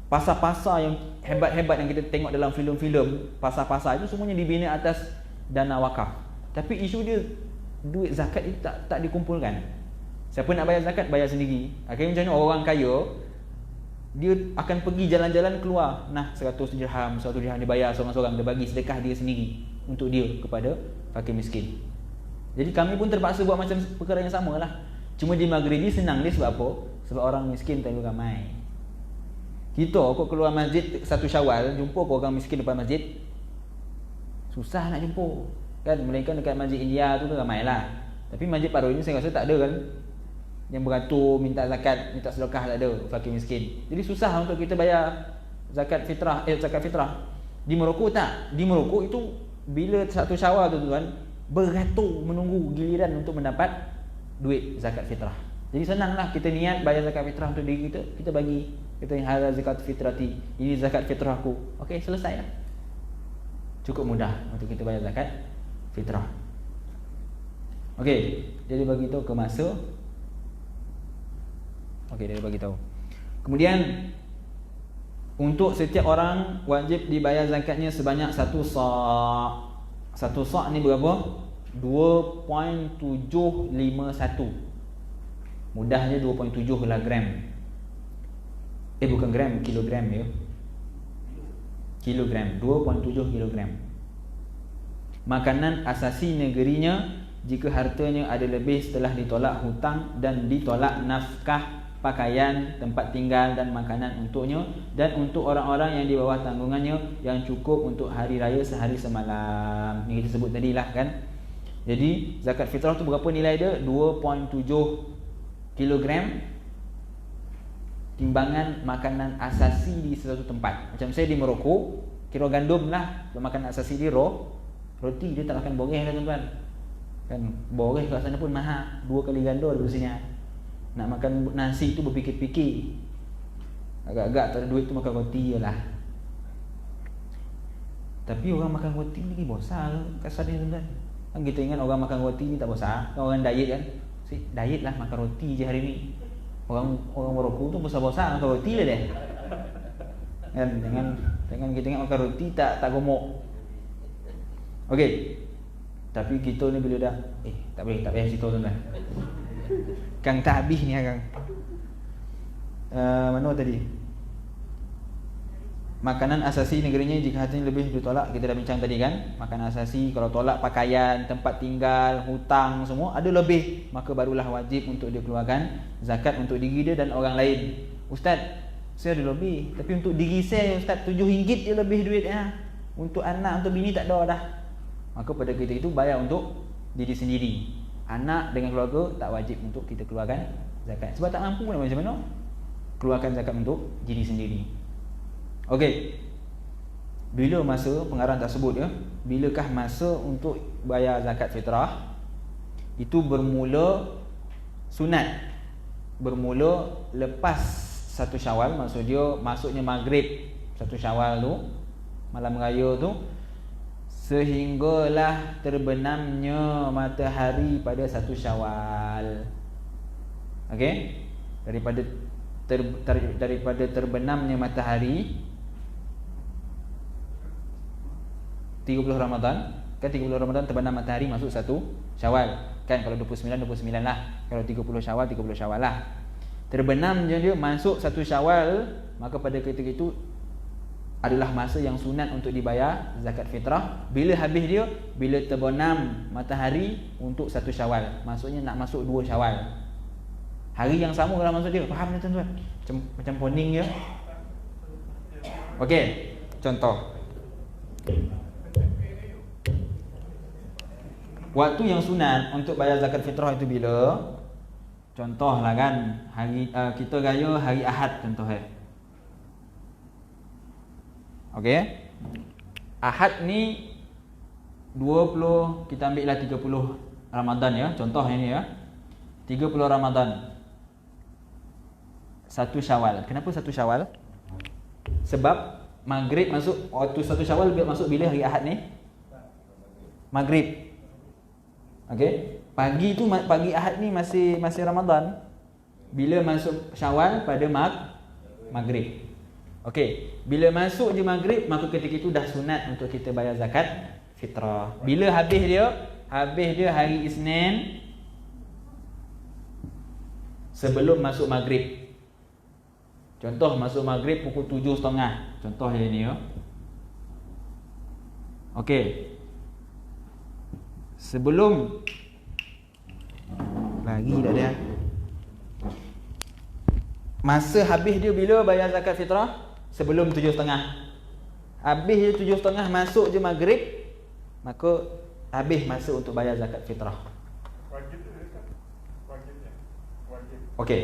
Pasar-pasar yang hebat-hebat yang kita tengok dalam filem-filem, pasar-pasar itu semuanya dibina atas dana wakaf. Tapi isu dia duit zakat itu tak dikumpulkan. Siapa nak bayar zakat, bayar sendiri. Akhirnya macam mana orang kaya, dia akan pergi jalan-jalan keluar. Nah, 100 dirham dia bayar seorang-seorang, dia bagi sedekah dia sendiri untuk dia kepada fakir miskin. Jadi kami pun terpaksa buat macam perkara yang sama lah. Cuma di Maghribi senang dia sebab apa? Sebab orang miskin terlalu ramai. Kita kau keluar masjid 1 Syawal, jumpa kau orang miskin depan masjid, susah nak jumpa. Kan mereka dekat masjid India tu ramai lah. Tapi masjid Paroi ni saya rasa tak ada kan yang beratur minta zakat, minta sedekah, tak ada fakir miskin. Jadi susah untuk kita bayar zakat fitrah, zakat fitrah. Di Morocco tak. Di Morocco itu bila 1 Syawal tu tuan, beratur menunggu giliran untuk mendapat duit zakat fitrah. Jadi senanglah kita niat bayar zakat fitrah untuk diri kita, kita bagi, kita yang hadza zakat fitrati, ini zakat fitrahku. Okey, selesai lah. Cukup mudah untuk kita bayar zakat fitrah. Okey, jadi bagi tahu ke masa. Okey, dia bagi tahu. Kemudian untuk setiap orang wajib dibayar zakatnya sebanyak 1 sa'. 1 sa' ni berapa? 2.751. Mudahnya 2.7 lah gram. Bukan gram, kilogram ya. Kilogram, 2.7 kilogram. Makanan asasi negerinya jika hartanya ada lebih setelah ditolak hutang dan ditolak nafkah, pakaian, tempat tinggal dan makanan untuknya, dan untuk orang-orang yang di bawah tanggungannya yang cukup untuk hari raya sehari semalam. Ini kita sebut tadi lah kan. Jadi zakat fitrah tu berapa nilai dia? 2.7 kilogram timbangan makanan asasi di sesuatu tempat. Macam saya di Morocco, kira gandum lah makanan asasi di roti. Dia tak akan boreh lah tuan-tuan. Kan boreh kat sana pun mahal, 2 kali ganda daripada sini. Nak makan nasi tu berfikir-fikir. Agak-agak tak ada duit tu makan roti je lah. Tapi orang makan roti ni bosan kasarnya tuan-tuan. Kan kita ingat orang makan roti ni tak bosan. Kan orang diet kan. Diet lah makan roti je hari ni. Orang merokok tu bosan-bosan makan roti lah dia. Kan dengan kita ingat makan roti tak gemuk. Okey. Tapi kita ni bila dah tak payah cerita tuan-tuan. Kang tak habis ni Kang. Mana tadi? Makanan asasi negerinya jika hatinya lebih ditolak. Kita dah bincang tadi kan. Makanan asasi, kalau tolak pakaian, tempat tinggal, hutang semua ada lebih, maka barulah wajib untuk dia keluarkan zakat untuk diri dia dan orang lain. Ustaz, saya ada lebih, tapi untuk diri saya Ustaz RM7 je lebih duitnya. Untuk anak, untuk bini tak ada dah. Maka pada ketika itu bayar untuk diri sendiri. Anak dengan keluarga tak wajib untuk kita keluarkan zakat. Sebab tak mampu nak macam mana? Keluarkan zakat untuk diri sendiri. Okey. Bila masa pengarang tak sebut ya, bilakah masa untuk bayar zakat fitrah? Itu bermula sunat. Bermula lepas 1 Syawal, maksudnya maghrib 1 Syawal tu, malam raya tu, sehinggalah terbenamnya matahari pada 1 Syawal. Okey? Daripada terbenamnya matahari 30 Ramadan, kan 30 Ramadan terbenam matahari masuk 1 Syawal. Kan kalau 29 lah. Kalau 30 Syawal lah. Terbenamnya dia masuk 1 Syawal, maka pada ketika itu adalah masa yang sunat untuk dibayar zakat fitrah. Bila habis dia? Bila terbenam matahari untuk 1 Syawal. Maksudnya nak masuk 2 Syawal. Hari yang sama dalam maksud dia. Faham tak tuan-tuan? Macam poning je. Okey, contoh. Waktu yang sunat untuk bayar zakat fitrah itu bila? Contohlah kan, kita raya hari Ahad contoh Okey. Ahad ni 20, kita ambil lah 30 Ramadan ya. Contoh ini ya. 30 Ramadan. 1 Syawal. Kenapa 1 Syawal? Sebab maghrib masuk, waktu 1 Syawal masuk bila hari Ahad ni? Maghrib. Okey, pagi Ahad ni masih Ramadan. Bila masuk Syawal pada maghrib. Okey, bila masuk je maghrib, maka ketika itu dah sunat untuk kita bayar zakat fitrah. Bila habis dia? Habis dia hari Isnin sebelum masuk maghrib. Contoh masuk maghrib pukul 7.30. Contoh yang ni ya. Okey. Sebelum lagi tak ada. Masa habis dia bila bayar zakat fitrah? Sebelum 7.30. Habis dia 7.30 masuk je maghrib, maka habis masa untuk bayar zakat fitrah. Wajib tu kan? Wajibnya. Wajib. Okey.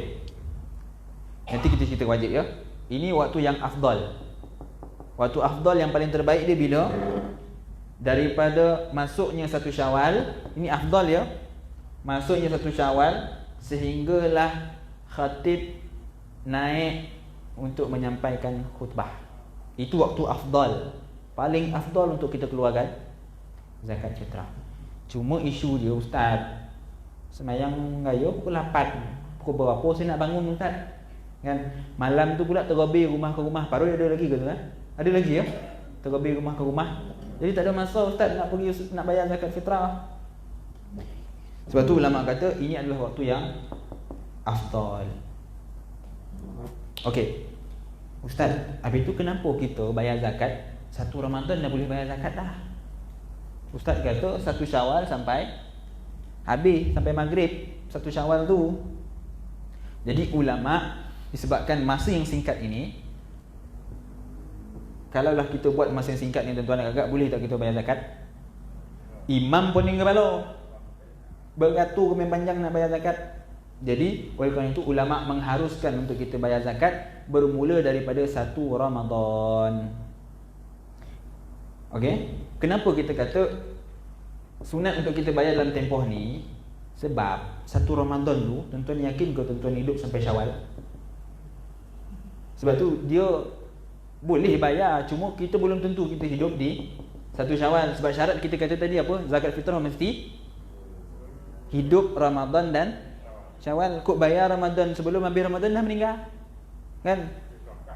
Nanti kita cerita wajib ya. Ini waktu yang afdal. Waktu afdal yang paling terbaik dia bila? Daripada masuknya 1 Syawal. Ini afdal ya. Masuknya 1 Syawal sehinggalah khatib naik untuk menyampaikan khutbah. Itu waktu afdal. Paling afdal untuk kita keluarkan zakat fitrah. Cuma isu dia ustaz, semayang raya pukul 8. Pukul berapa saya nak bangun ustaz? Kan malam tu pula tergobir rumah ke rumah. Baru ada lagi ke tu kan? Ada lagi ya? Tergobir rumah ke rumah. Jadi tak ada masa ustaz nak pergi nak bayar zakat fitrah. Sebab tu ulama kata ini adalah waktu yang afdal. Okey. Ustaz, habis tu kenapa kita bayar zakat 1 Ramadan dah boleh bayar zakat dah? Ustaz kata 1 Syawal sampai habis, sampai maghrib 1 Syawal tu. Jadi ulama disebabkan masa yang singkat ini, kalaulah kita buat masa yang singkat ni tuan-tuan agak boleh tak kita bayar zakat? Imam pening kepala, beratur kemeng panjang nak bayar zakat. Jadi oleh kerana itu ulama mengharuskan untuk kita bayar zakat bermula daripada 1 Ramadan. Okey, kenapa kita kata sunat untuk kita bayar dalam tempoh ni? Sebab 1 Ramadan tu tuan-tuan yakin ke tuan-tuan hidup sampai Syawal? Sebab tu dia boleh bayar, cuma kita belum tentu kita hidup di 1 Syawal. Sebab syarat kita kata tadi apa? Zakat fitrah mesti hidup Ramadan dan Syawal. Kok bayar Ramadan sebelum habis Ramadan dah meninggal, kan?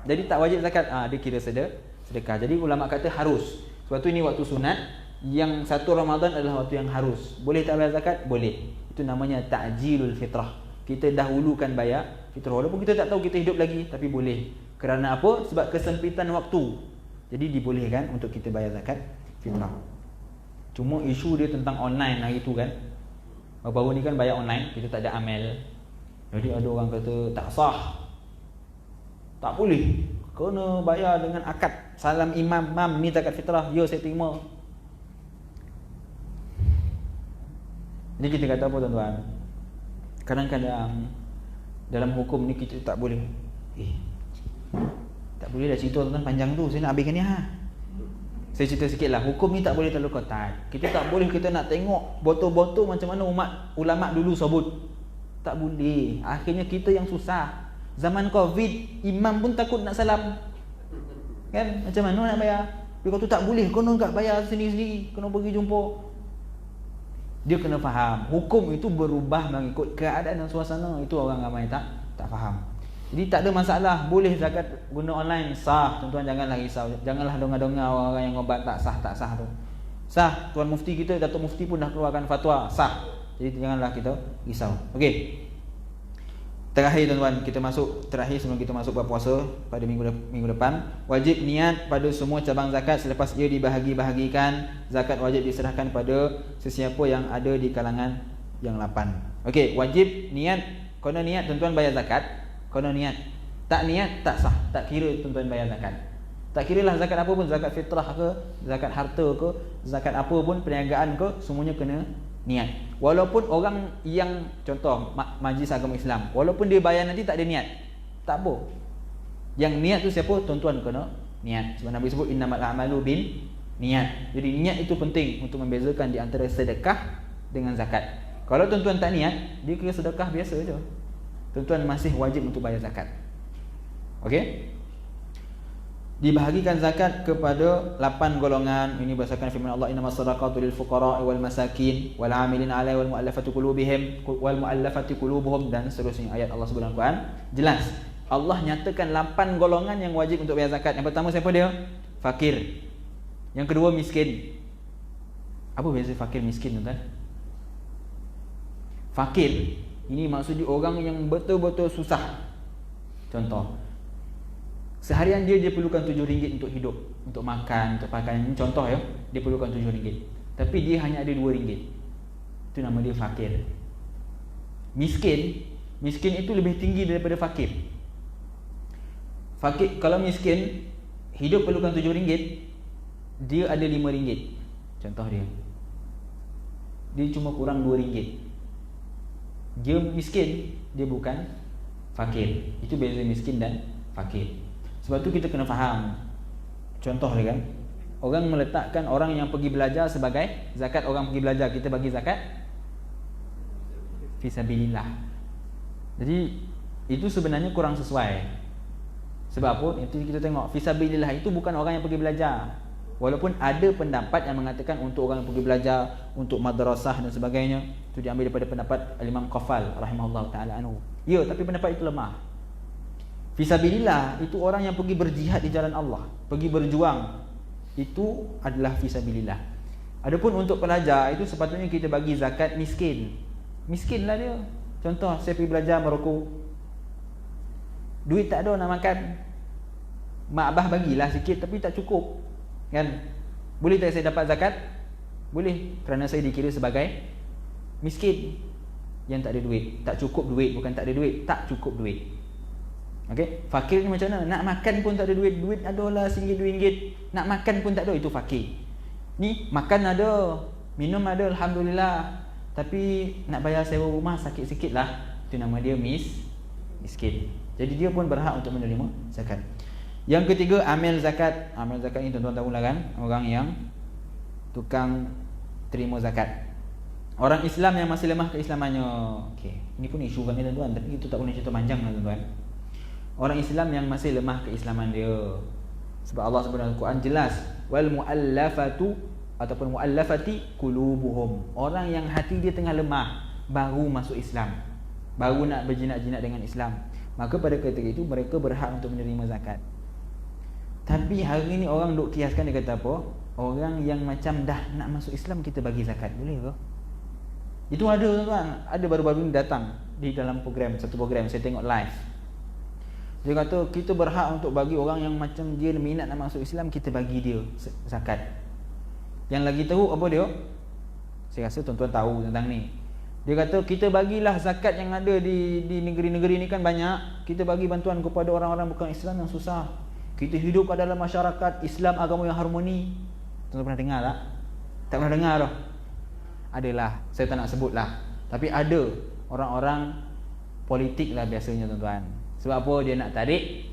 Jadi tak wajib zakat. Dia kira sedekah. Jadi ulama kata harus. Sebab tu ini waktu sunat. Yang 1 Ramadan adalah waktu yang harus. Boleh tak bayar zakat? Boleh. Itu namanya ta'jilul fitrah. Kita dahulukan bayar fitrah. Walaupun kita tak tahu kita hidup lagi, tapi boleh. Kerana apa? Sebab kesempitan waktu. Jadi dibolehkan untuk kita bayar zakat fitrah. Cuma isu dia tentang online hari tu kan. Baru-baru ni kan bayar online, kita tak ada amal. Jadi ada orang kata tak sah, tak boleh, kena bayar dengan akad. Salam imam, mam ni zakat fitrah, ya saya terima. Jadi kita kata apa tuan-tuan? Kadang-kadang dalam hukum ni kita tak boleh. Tak boleh dah cerita tuan-tuan panjang tu, saya nak habiskan ni Saya cerita sikit lah. Hukum ni tak boleh terlalu ketat. Kita tak boleh kita nak tengok botol-botol macam mana ulama dulu sebut. Tak boleh. Akhirnya kita yang susah. Zaman Covid, imam pun takut nak salam, kan? Macam mana nak bayar? Dia kata tak boleh, kena tak bayar sendiri-sendiri, kena pergi jumpa. Dia kena faham hukum itu berubah mengikut keadaan dan suasana. Itu orang ramai tak faham. Jadi tak ada masalah, boleh zakat guna online, sah. Tuan-tuan janganlah risau. Janganlah dengar-dengar orang yang ngobat tak sah tu. Sah. Tuan Mufti kita, Datuk Mufti pun dah keluarkan fatwa, sah. Jadi janganlah kita risau. Okey. Terakhir tuan-tuan, terakhir sebelum kita masuk berpuasa pada minggu depan, wajib niat pada semua cabang zakat selepas ia dibahagi-bahagikan. Zakat wajib diserahkan pada sesiapa yang ada di kalangan yang 8. Okey, wajib niat. Kena niat tuan-tuan bayar zakat, kena niat. Tak niat tak sah, tak kira tuan-tuan bayar zakat. Tak kiralah zakat apa pun, zakat fitrah ke, zakat harta ke, zakat apa pun, perniagaan ke, semuanya kena niat. Walaupun orang yang contoh majlis agama Islam, walaupun dia bayar nanti tak ada niat, tak apa. Yang niat tu siapa? Tuan-tuan kena niat. Sebab Nabi sebut innamal a'malu bin niat. Jadi niat itu penting untuk membezakan di antara sedekah dengan zakat. Kalau tuan-tuan tak niat, dia kira sedekah biasa je. Tuan-tuan masih wajib untuk bayar zakat. Okey? Dibahagikan zakat kepada 8 golongan. Ini berdasarkan firman Allah, innamas sadaqatu lil fuqara'i wal masakin wal 'amilin 'alaiha wal mu'allafati qulubuhum dan seterusnya ayat Allah sebut dalam Quran. Jelas Allah nyatakan 8 golongan yang wajib untuk bayar zakat. Yang pertama siapa dia? Fakir. Yang kedua miskin. Apa beza fakir miskin tuan-tuan? Fakir ini maksudnya orang yang betul-betul susah. Contoh, seharian dia perlukan RM7 untuk hidup, untuk makan, untuk pakaian. Ini contoh ya, dia perlukan RM7. Tapi dia hanya ada RM2. Itu nama dia fakir. Miskin itu lebih tinggi daripada fakir. Fakir, kalau miskin hidup perlukan RM7, dia ada RM5. Contoh dia cuma kurang RM2. Dia miskin, dia bukan fakir. Itu beza miskin dan fakir. Sebab tu kita kena faham. Contoh dia kan, orang meletakkan orang yang pergi belajar sebagai zakat. Orang pergi belajar, kita bagi zakat fisabilillah. Jadi itu sebenarnya kurang sesuai. Sebab apa? Itu kita tengok, fisabilillah itu bukan orang yang pergi belajar. Walaupun ada pendapat yang mengatakan untuk orang yang pergi belajar, untuk madrasah dan sebagainya. Itu diambil daripada pendapat Al-Imam Qafal rahimahullah ta'ala anhu. Ya, tapi pendapat itu lemah. Fisabilillah itu orang yang pergi berjihad di jalan Allah, pergi berjuang. Itu adalah fisabilillah. Adapun untuk pelajar, itu sepatutnya kita bagi zakat miskin. Miskinlah dia. Contoh, saya pergi belajar Maroko, duit tak ada nak makan, mak abah bagilah sikit tapi tak cukup, kan? Boleh tak saya dapat zakat? Boleh, kerana saya dikira sebagai miskin yang tak ada duit. Tak cukup duit, bukan tak ada duit, tak cukup duit. Okey, fakir ni macam mana? Nak makan pun tak ada duit. Duit adalah RM1, RM2. Nak makan pun tak ada, itu fakir. Ni makan ada, minum ada, alhamdulillah. Tapi nak bayar sewa rumah sakit-sikit lah. Itu nama dia miskin. Jadi dia pun berhak untuk menerima zakat. Yang ketiga, amil zakat. Amil zakat ni tuan-tuan tahulah kan, orang yang tukang terima zakat. Orang Islam yang masih lemah keislamannya. Okey, ini pun isu kami tuan-tuan, tapi itu tak boleh cerita panjang lah tuan-tuan. Orang Islam yang masih lemah keislaman dia. Sebab Allah sebut dalam Al-Quran jelas, wal muallafatu ataupun muallafati qulubuhum. Orang yang hati dia tengah lemah baru masuk Islam, baru nak berjinak-jinak dengan Islam, maka pada ketika itu mereka berhak untuk menerima zakat. Tapi hari ni orang duk kiaskan, dia kata apa? Orang yang macam dah nak masuk Islam kita bagi zakat, boleh ke? Itu ada tuan-tuan, ada baru-baru ni datang di dalam satu program saya tengok live. Dia kata kita berhak untuk bagi orang yang macam dia minat nak masuk Islam, kita bagi dia zakat. Yang lagi teruk apa dia? Saya rasa tuan-tuan tahu tentang ni. Dia kata kita bagilah zakat yang ada di negeri-negeri ni kan banyak. Kita bagi bantuan kepada orang-orang bukan Islam yang susah. Kita hidup kat dalam masyarakat Islam agama yang harmoni. Tuan-tuan pernah dengar tak? Tak pernah dengar dah. Adalah, saya tak nak sebut lah. Tapi ada orang-orang politik lah biasanya tuan-tuan. Sebab apa? Dia nak tarik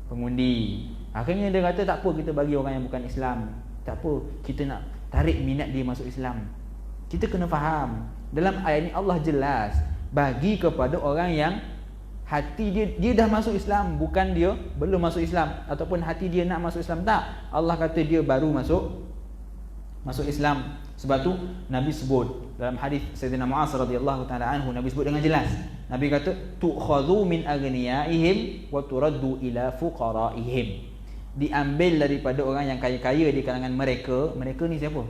pengundi. Akhirnya dia kata tak apa kita bagi orang yang bukan Islam. Tak apa, kita nak tarik minat dia masuk Islam. Kita kena faham, dalam ayat ni Allah jelas bagi kepada orang yang hati dia dah masuk Islam, bukan dia belum masuk Islam ataupun hati dia nak masuk Islam. Tak, Allah kata dia baru masuk Islam. Sebab tu Nabi sebut dalam hadis Sayyidina Mu'az radhiyallahu taala anhu, Nabi sebut dengan jelas. Nabi kata tu'khadhu min aghniyaihim wa turaddu ila fuqaraihim. Diambil daripada orang yang kaya-kaya di kalangan mereka. Mereka ni siapa?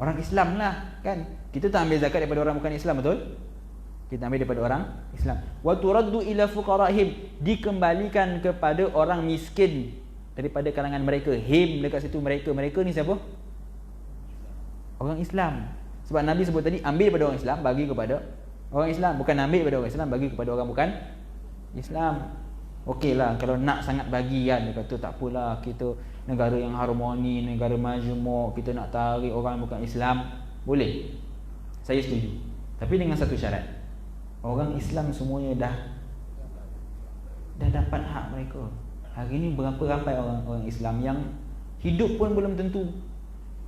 Orang Islam lah kan. Kita tak ambil zakat daripada orang bukan Islam, betul? Kita ambil daripada orang Islam. Wa turaddu ila fuqaraihim, dikembalikan kepada orang miskin daripada kalangan mereka. Him dekat situ mereka. Mereka ni siapa? Orang Islam. Sebab Nabi sebut tadi ambil daripada orang Islam bagi kepada orang Islam, bukan ambil daripada orang Islam bagi kepada orang bukan Islam. Okeylah kalau nak sangat bagi kan, dia kata tak apalah, kita negara yang harmoni, negara majmuk, kita nak tarik orang bukan Islam, boleh. Saya setuju. Tapi dengan satu syarat. Orang Islam semuanya dah dapat hak mereka. Hari ni berapa ramai orang Islam yang hidup pun belum tentu,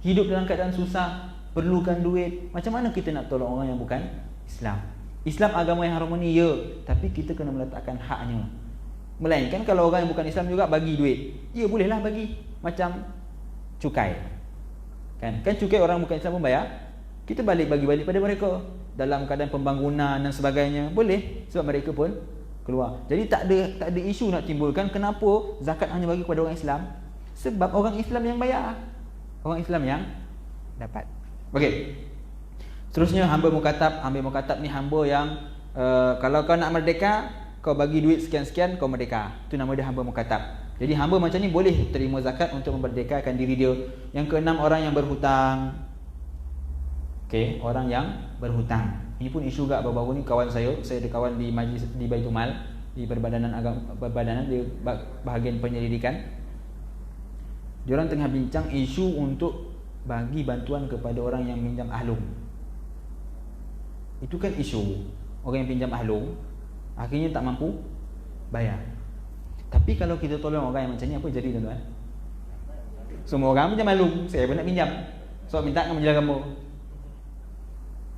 hidup dalam keadaan susah, perlukan duit. Macam mana kita nak tolong orang yang bukan Islam? Islam agama yang harmoni, ya, tapi kita kena meletakkan haknya. Melainkan kalau orang yang bukan Islam juga bagi duit, ya bolehlah bagi. Macam cukai, kan cukai orang bukan Islam pun bayar, kita bagi-balik pada mereka dalam keadaan pembangunan dan sebagainya, boleh. Sebab mereka pun keluar. Jadi tak ada isu nak timbulkan kenapa zakat hanya bagi kepada orang Islam. Sebab orang Islam yang bayar, orang Islam yang dapat. Okey. Seterusnya hamba mukatab. Hamba mukatab ni hamba yang kalau kau nak merdeka, kau bagi duit sekian-sekian, kau merdeka. Itu nama dia hamba mukatab. Jadi hamba macam ni boleh terima zakat untuk memerdekakan diri dia. Yang keenam, orang yang berhutang. Okey, orang yang berhutang. Ini pun isu juga baru-baru ni. Kawan saya ada kawan di majlis di Baitul Mal, di perbadanan di bahagian penyelidikan. Diorang tengah bincang isu untuk bagi bantuan kepada orang yang pinjam ahlung. Itu kan isu. Orang yang pinjam ahlung akhirnya tak mampu bayar. Tapi kalau kita tolong orang yang macam ni, apa jadi tuan-tuan? Semua orang pinjam ahlung, saya pun nak pinjam. So minta dengan menjaga gambar.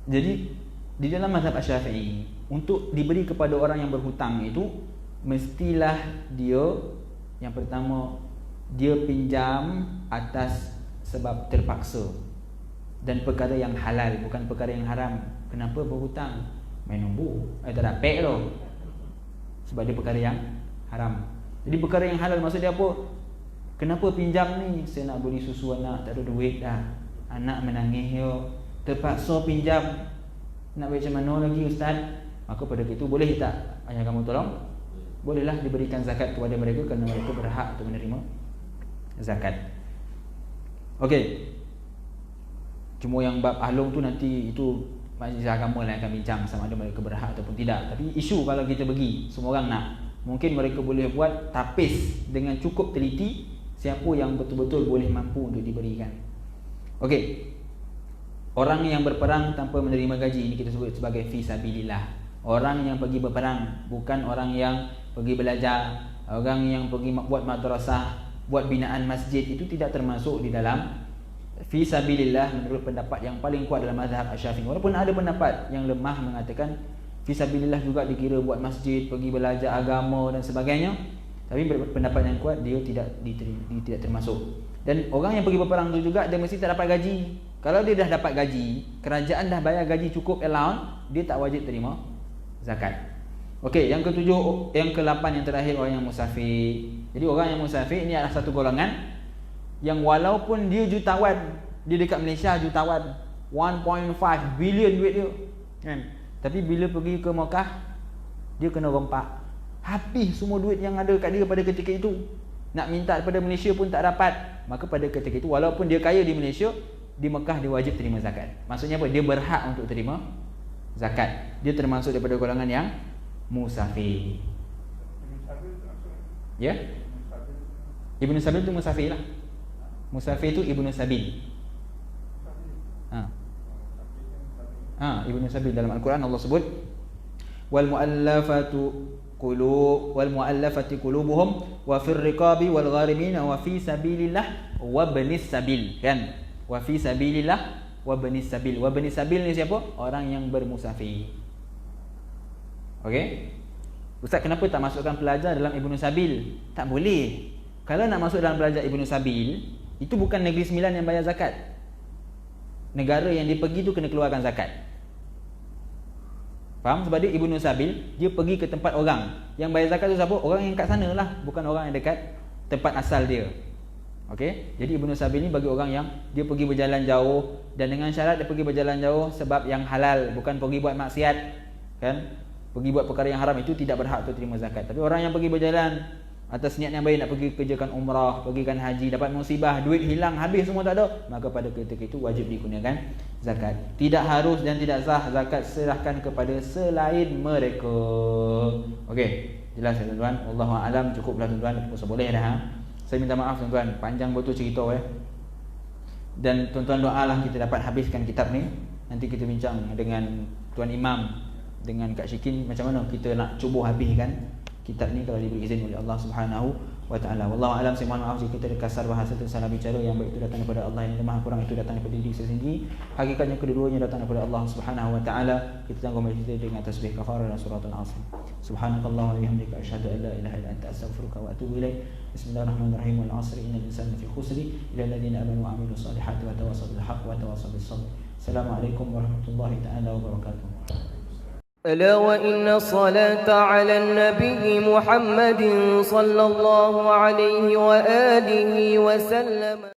Jadi di dalam mazhab Asy-Syafi'i, untuk diberi kepada orang yang berhutang itu mestilah dia yang pertama dia pinjam atas sebab terpaksa dan perkara yang halal, bukan perkara yang haram. Kenapa berhutang? Main nombor, tak ada pek tu. Sebab dia perkara yang haram. Jadi perkara yang halal maksud dia apa? Kenapa pinjam ni? Saya nak beli susu anak, tak ada duit dah. Anak menangis yo, terpaksa pinjam. Nak macam mana lagi ustaz? Maka pada itu boleh tak ayah kamu tolong? Bolehlah diberikan zakat kepada mereka kerana mereka berhak untuk menerima zakat. Okey. Cuma yang bab ahlung tu nanti itu majlis agama lah yang akan bincang sama ada mereka berhak ataupun tidak. Tapi isu kalau kita bagi, semua orang nak, mungkin mereka boleh buat tapis dengan cukup teliti siapa yang betul-betul boleh mampu untuk diberikan. Okey. Orang yang berperang tanpa menerima gaji, ini kita sebut sebagai fi sabilillah. Orang yang pergi berperang, bukan orang yang pergi belajar, orang yang pergi buat madrasah, buat binaan masjid, itu tidak termasuk di dalam fi sabilillah menurut pendapat yang paling kuat dalam mazhab Asy-Syafi'i. Walaupun ada pendapat yang lemah mengatakan Fisabilillah juga dikira buat masjid, pergi belajar agama dan sebagainya. Tapi pendapat yang kuat dia tidak termasuk. Dan orang yang pergi berperang tu juga dia mesti tak dapat gaji. Kalau dia dah dapat gaji, kerajaan dah bayar gaji cukup allowance, dia tak wajib terima zakat. Okey, yang ketujuh, yang ke-8 yang terakhir orang yang musafir. Jadi orang yang musafir ini adalah satu golongan yang walaupun dia jutawan, dia dekat Malaysia jutawan, 1.5 bilion duit dia, kan? Tapi bila pergi ke Mekah, dia kena rompak. Habis semua duit yang ada kat dia pada ketika itu. Nak minta daripada Malaysia pun tak dapat. Maka pada ketika itu, walaupun dia kaya di Malaysia, di Mekah dia wajib terima zakat. Maksudnya apa? Dia berhak untuk terima zakat. Dia termasuk daripada golongan yang musafir. Ya? Ibnu Sabil tu musafir lah. Musafir tu Ibnu Sabil. Ibnu Sabil dalam Al-Quran Allah sebut wal muallafati qulubuhum wa fir riqabi wal gharimin wa fi sabilillah wa ibnis sabil, kan? Wa fi sabilillah wa ibnis sabil. Wa ibnis sabil ni siapa? Orang yang bermusafir. Okey? Ustaz, kenapa tak masukkan pelajar dalam Ibnu Sabil? Tak boleh. Kalau nak masuk dalam pelajar Ibnu Sabil, itu bukan Negeri Sembilan yang bayar zakat. Negara yang dia pergi tu kena keluarkan zakat. Faham? Sebab dia Ibnu Sabil, dia pergi ke tempat orang. Yang bayar zakat tu siapa? Orang yang kat sana lah, bukan orang yang dekat tempat asal dia. Okey? Jadi Ibnu Sabil ni bagi orang yang dia pergi berjalan jauh, dan dengan syarat dia pergi berjalan jauh sebab yang halal, bukan pergi buat maksiat, kan? Pergi buat perkara yang haram, itu tidak berhak untuk terima zakat. Tapi orang yang pergi berjalan atas niat yang baik, nak pergi kerjakan umrah, pergikan haji, dapat musibah, duit hilang, habis semua tak ada, maka pada ketika itu wajib digunakan zakat. Tidak harus dan tidak sah zakat serahkan kepada selain mereka. Okey, jelas ya tuan-tuan? Wallahu a'lam. Cukuplah tuan-tuan, puasa boleh dah. Saya minta maaf tuan-tuan, panjang betul cerita Dan tuan-tuan doalah kita dapat habiskan kitab ni. Nanti kita bincang dengan Tuan Imam, dengan Kak Syikin, macam mana kita nak cuba habiskan kitab ni kalau diberi izin oleh Allah Subhanahu wa taala. Wallahu a'lam. Saya mohon maaf jika kita ada kasar bahasa atau salah bicara. Yang baik itu datang daripada Allah, yang lemah kurang itu datang daripada diri saya sendiri. Hakikatnya kedua-duanya datang daripada Allah Subhanahu wa taala. Kita tangguh majlis dengan tasbih kafarah dan suratul asr. Subhanakallah wa bihamdika asyhadu an la ilaha illa anta astaghfiruka wa atubu ilaik. Bismillahirrahmanirrahim. Wal 'asri innal insana lafi khusri illa alladziina amanu wa 'amilus solihati wa tawassaw bil haqqi wa tawassaw bis sabr. Assalamualaikum warahmatullahi taala wabarakatuh. ألا وإن الصلاة على النبي محمد صلى الله عليه وآله وسلم